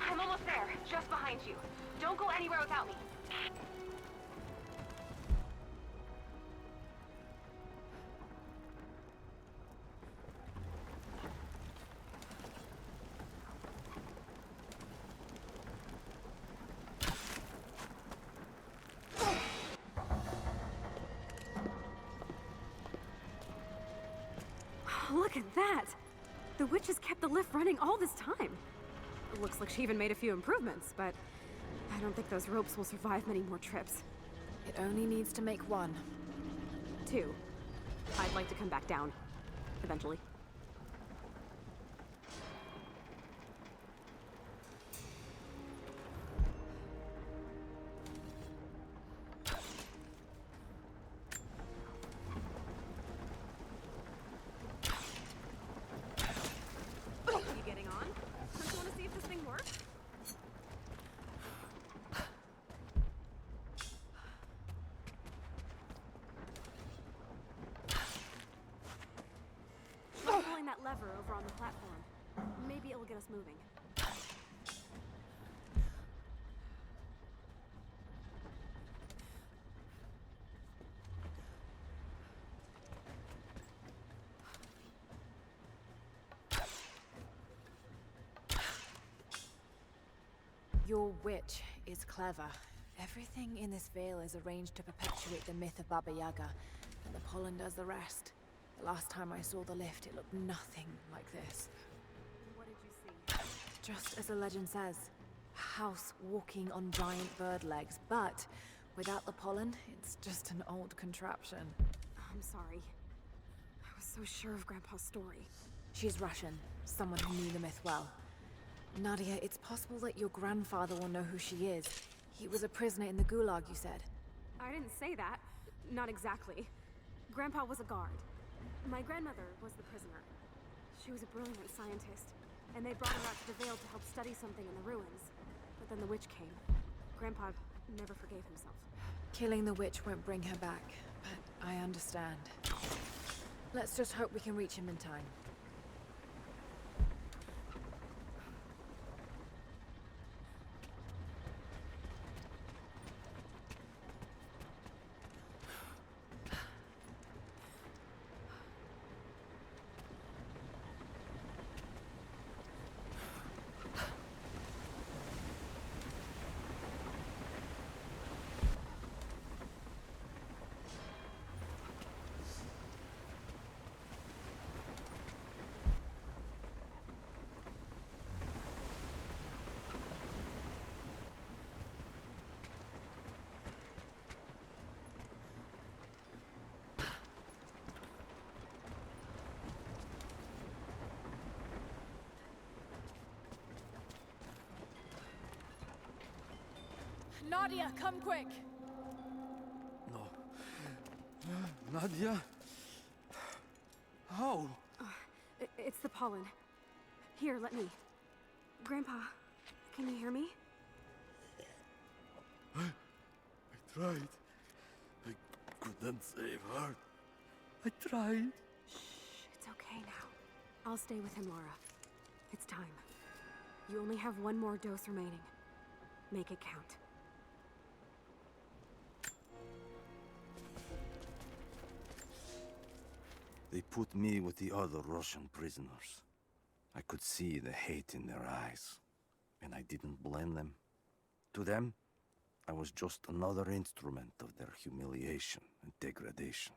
I'm almost there, just behind you. Don't go anywhere without me. Look at that! The witch has kept the lift running all this time. It looks like she even made a few improvements, but I don't think those ropes will survive many more trips. It only needs to make one. 2. I'd like to come back down. Eventually. You getting on? Don't you want to see if this thing works? Try pulling that lever over on the platform. Maybe it'll get us moving. Your witch is clever. Everything in this veil is arranged to perpetuate the myth of Baba Yaga, and the pollen does the rest. The last time I saw the lift, it looked nothing like this. What did you see? Just as the legend says, a house walking on giant bird legs, but without the pollen, it's just an old contraption. I'm sorry. I was so sure of Grandpa's story. She's Russian, someone who knew the myth well. Nadia, it's possible that your grandfather will know who she is. He was a prisoner in the Gulag, you said. I didn't say that. Not exactly. Grandpa was a guard. My grandmother was the prisoner. She was a brilliant scientist, and they brought her out to the Vale to help study something in the ruins. But then the witch came. Grandpa never forgave himself. Killing the witch won't bring her back, but I understand. Let's just hope we can reach him in time. Nadia, come quick! No. Nadia? How? It's the pollen. Here, let me. Grandpa, can you hear me? I tried. I couldn't save her. I tried. Shh, it's okay now. I'll stay with him, Laura. It's time. You only have one more dose remaining. Make it count. They put me with the other Russian prisoners. I could see the hate in their eyes, and I didn't blame them. To them, I was just another instrument of their humiliation and degradation.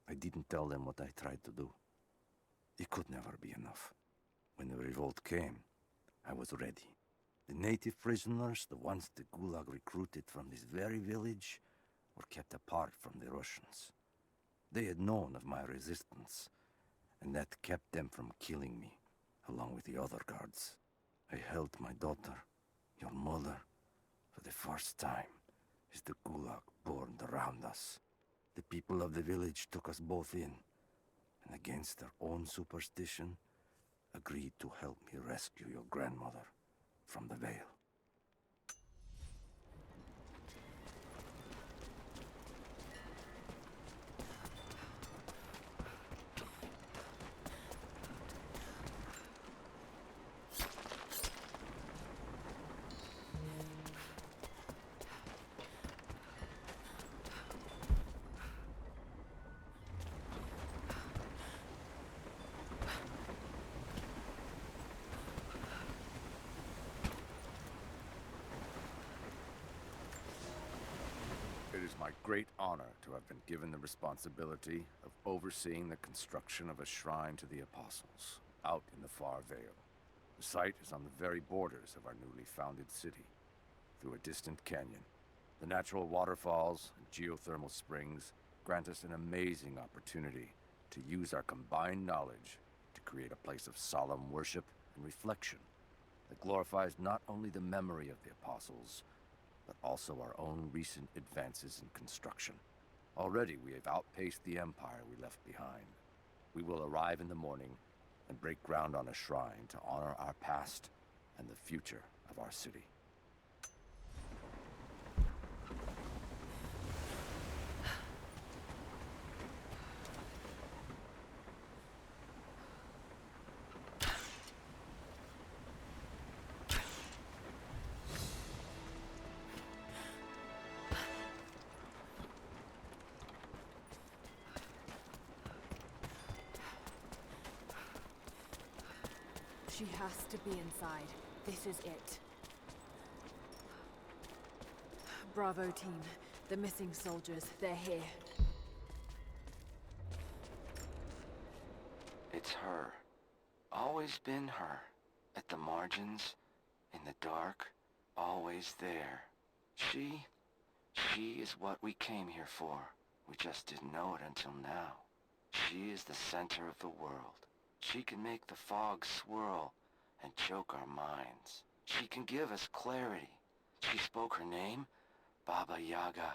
I didn't tell them what I tried to do. It could never be enough. When the revolt came, I was ready. The native prisoners, the ones the Gulag recruited from this very village, were kept apart from the Russians. They had known of my resistance, and that kept them from killing me, along with the other guards. I held my daughter, your mother, for the first time, as the Gulag burned around us. The people of the village took us both in, and against their own superstition, agreed to help me rescue your grandmother from the Vale. It's my great honor to have been given the responsibility of overseeing the construction of a shrine to the Apostles, out in the far Vale. The site is on the very borders of our newly founded city, through a distant canyon. The natural waterfalls and geothermal springs grant us an amazing opportunity to use our combined knowledge to create a place of solemn worship and reflection that glorifies not only the memory of the Apostles, but also our own recent advances in construction. Already we have outpaced the empire we left behind. We will arrive in the morning and break ground on a shrine to honor our past and the future of our city. She has to be inside. This is it. Bravo team. The missing soldiers, they're here. It's her. Always been her. At the margins, in the dark, always there. She is what we came here for. We just didn't know it until now. She is the center of the world. She can make the fog swirl and choke our minds. She can give us clarity. She spoke her name, Baba Yaga,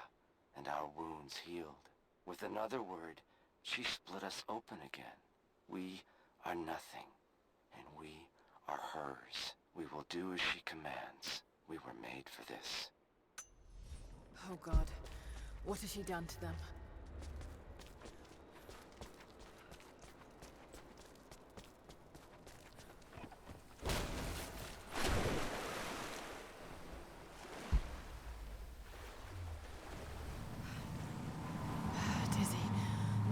and our wounds healed. With another word, she split us open again. We are nothing, and we are hers. We will do as she commands. We were made for this. Oh God, what has she done to them?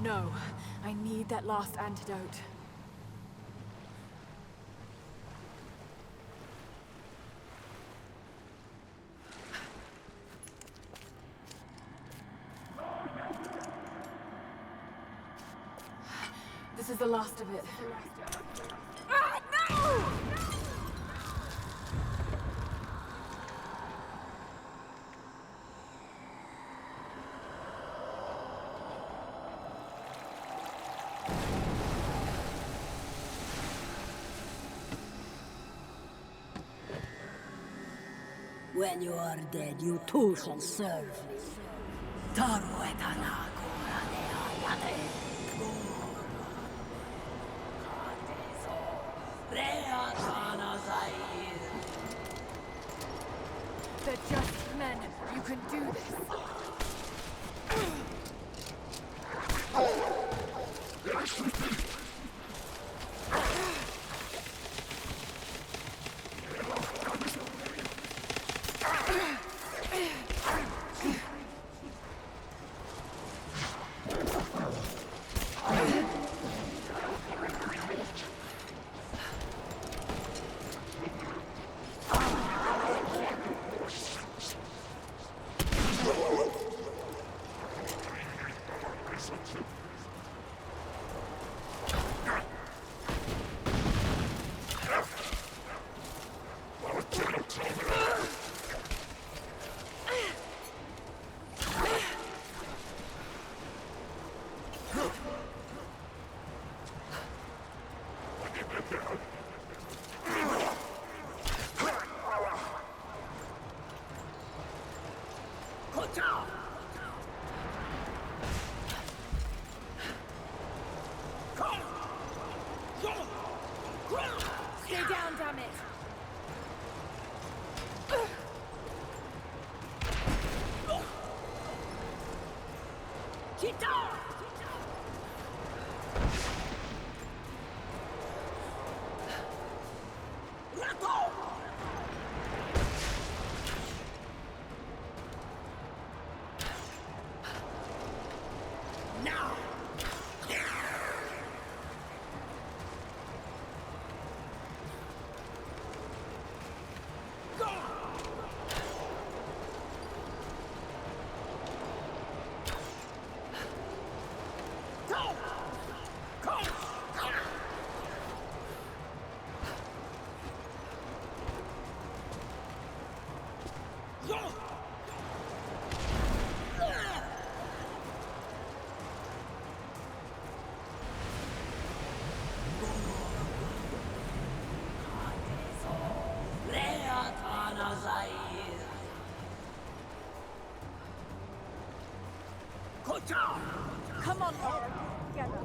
No, I need that last antidote. This is the last of it. Ah, no! When you are dead, you too shall serve me. They're just men. You can do this. Stay down, damn it! Come on, Laura. Together.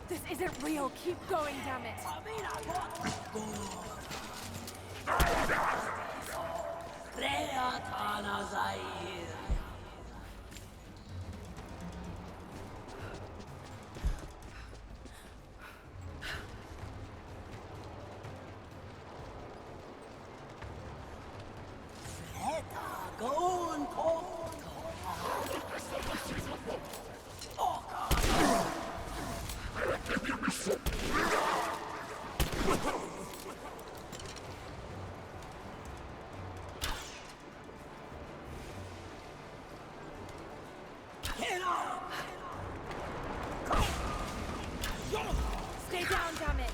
This isn't real. Keep going, damn it. Stay down, damn it.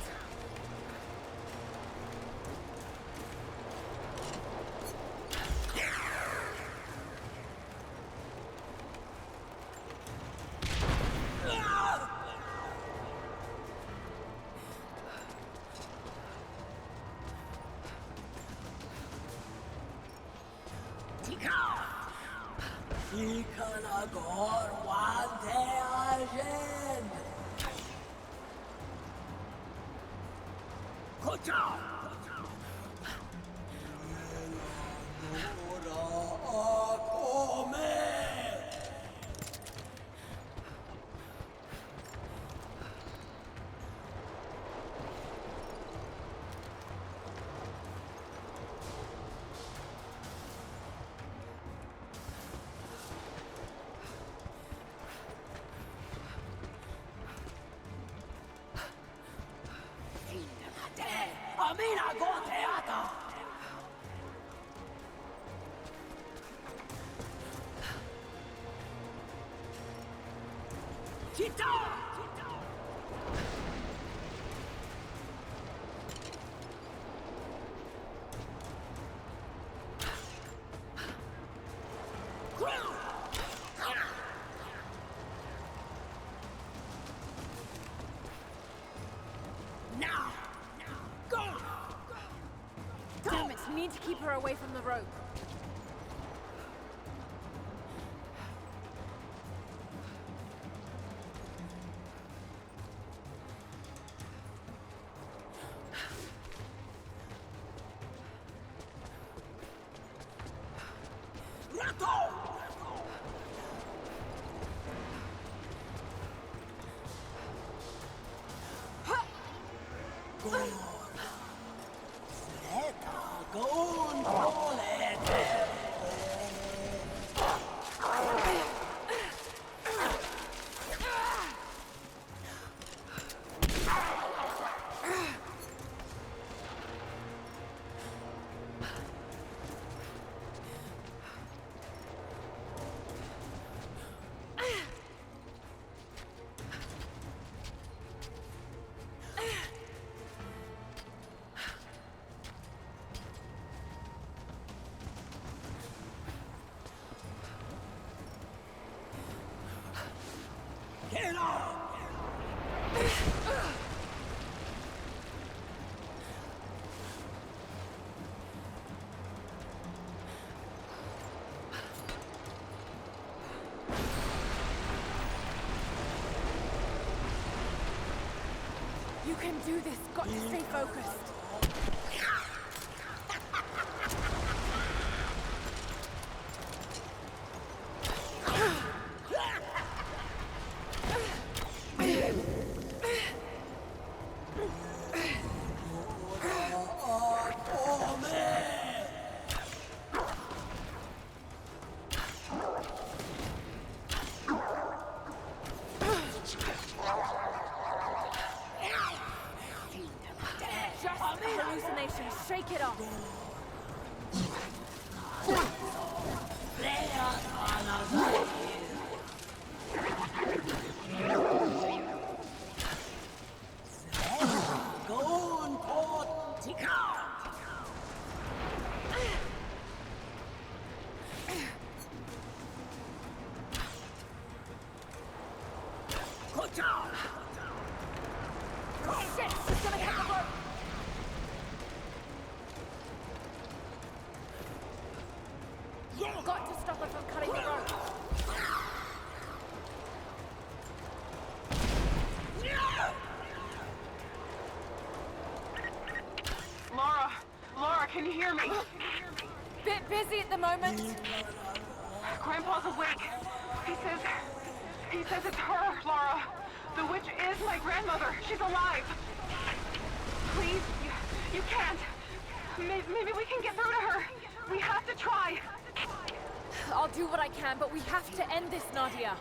Damn it, we need to keep her away from the rope. You can do this. Got to stay focused. Shake it off. Shit, she's gonna hit the rope. Got to stop her from cutting the rope. Laura, can you hear me? Bit busy at the moment. Grandpa's awake. He says it's her, Laura. The witch is my grandmother. She's alive. Please, you can't. Maybe we can get through to her. We have to try. I'll do what I can, but we have to end this, Nadia.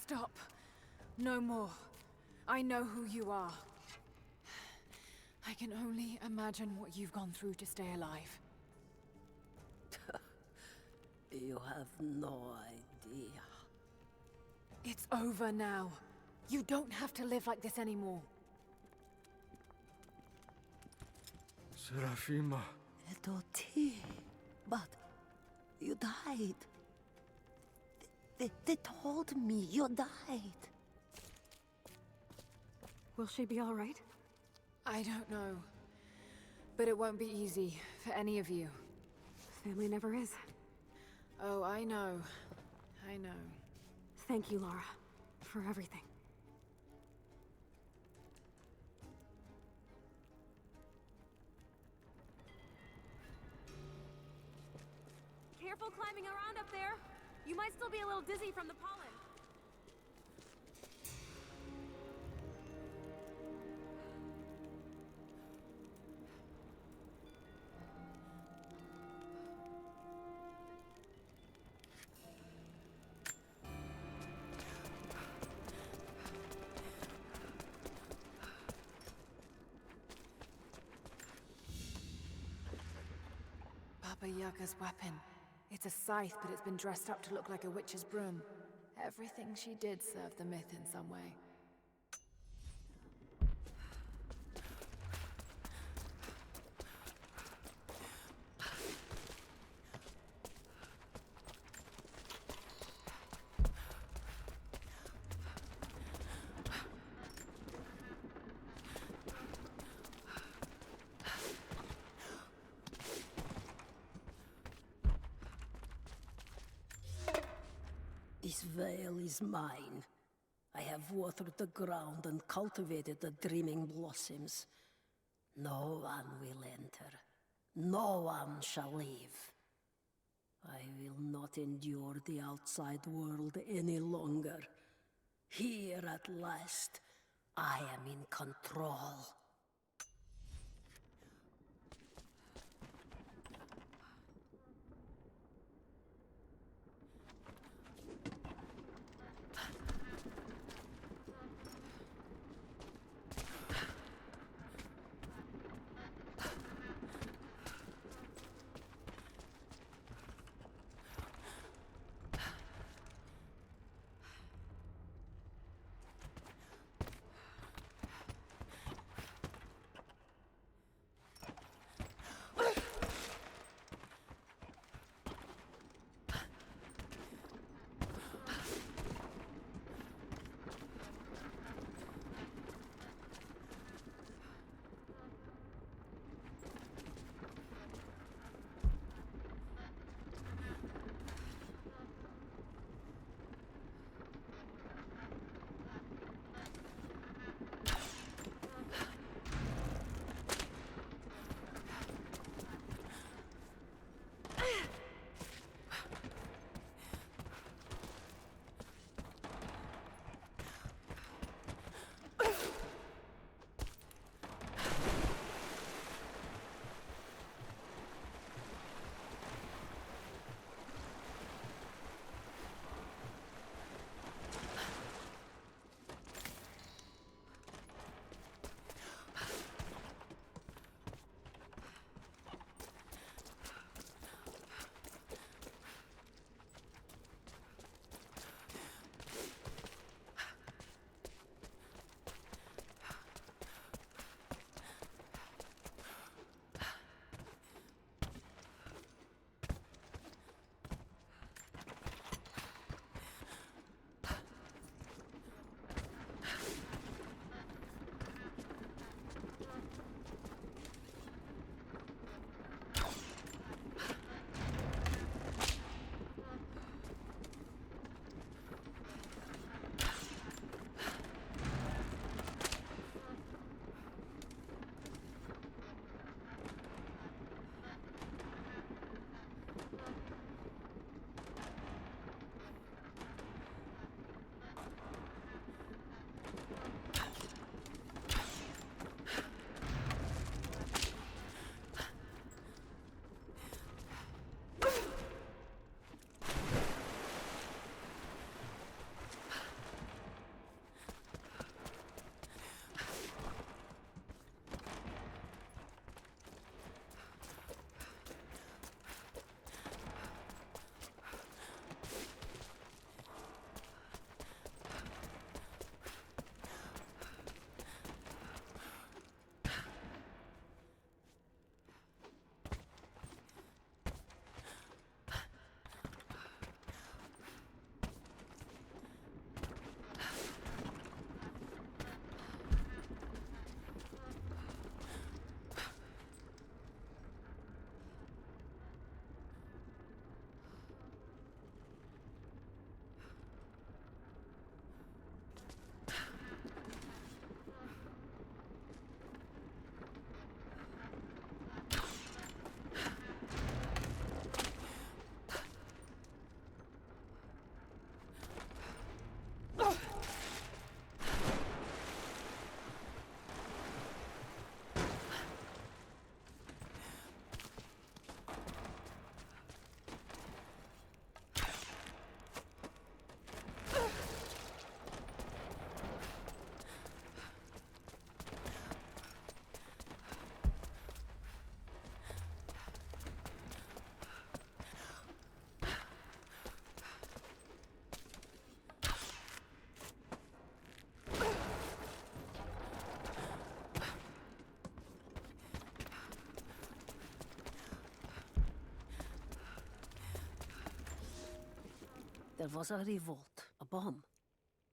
Stop. No more. I know who you are. I can only imagine what you've gone through to stay alive. You have no idea. It's over now. You don't have to live like this anymore. Serafima. Edoti. But you died. They told me you died. Will she be all right? I don't know. But it won't be easy for any of you. Family never is. Oh, I know. I know. Thank you, Laura, for everything. moving around up there. You might still be a little dizzy from the pollen. Baba Yaga's weapon. It's a scythe, but it's been dressed up to look like a witch's broom. Everything she did served the myth in some way. This veil is mine. I have watered the ground and cultivated the dreaming blossoms. No one will enter. No one shall leave. I will not endure the outside world any longer. Here at last, I am in control. There was a revolt, a bomb.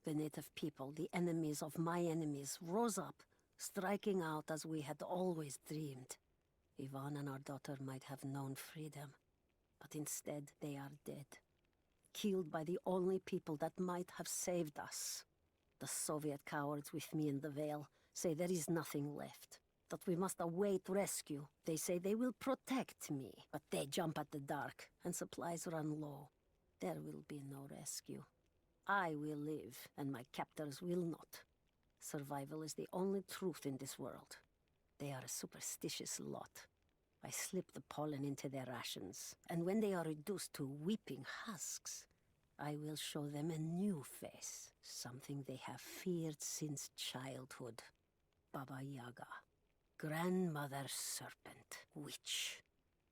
The native people, the enemies of my enemies, rose up, striking out as we had always dreamed. Ivan and our daughter might have known freedom, but instead they are dead. Killed by the only people that might have saved us. The Soviet cowards with me in the Vale say there is nothing left, that we must await rescue. They say they will protect me, but they jump at the dark, and supplies run low. There will be no rescue. I will live, and my captors will not. Survival is the only truth in this world. They are a superstitious lot. I slip the pollen into their rations, and when they are reduced to weeping husks, I will show them a new face, something they have feared since childhood. Baba Yaga, grandmother serpent, witch.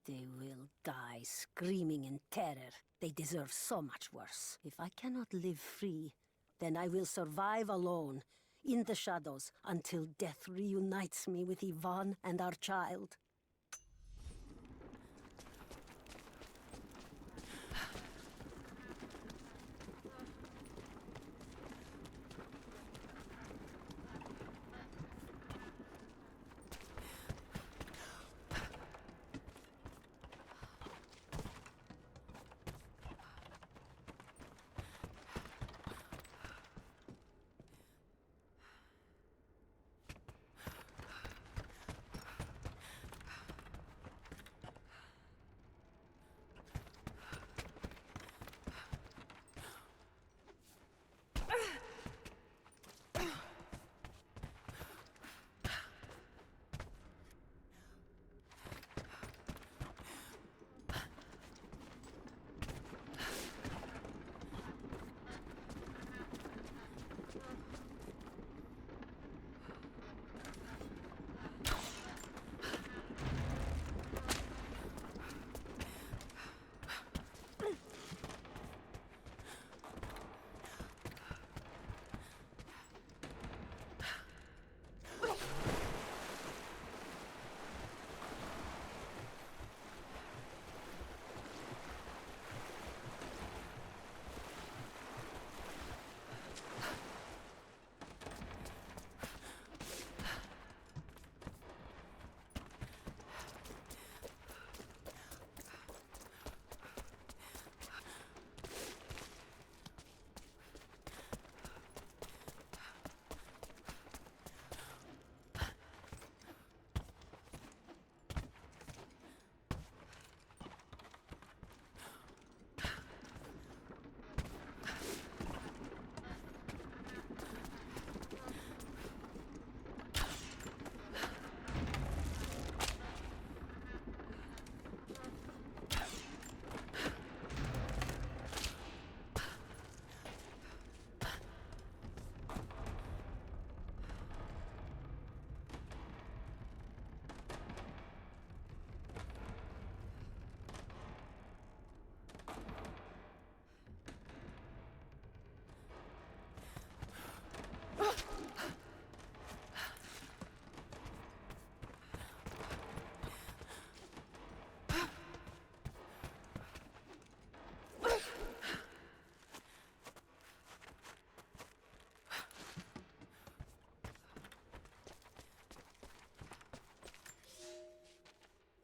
They will die screaming in terror. They deserve so much worse. If I cannot live free, then I will survive alone, in the shadows, until death reunites me with Ivan and our child.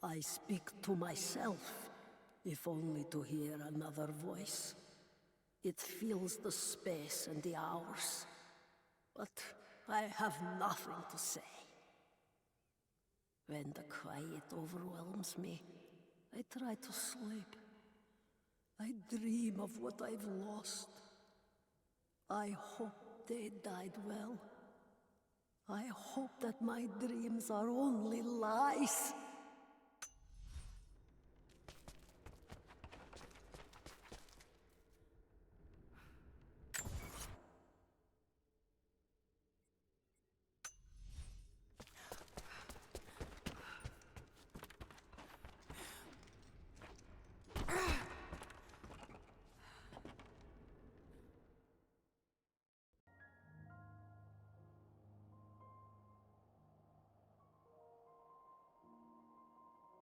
I speak to myself, if only to hear another voice. It fills the space and the hours, but I have nothing to say. When the quiet overwhelms me, I try to sleep. I dream of what I've lost. I hope they died well. I hope that my dreams are only lies.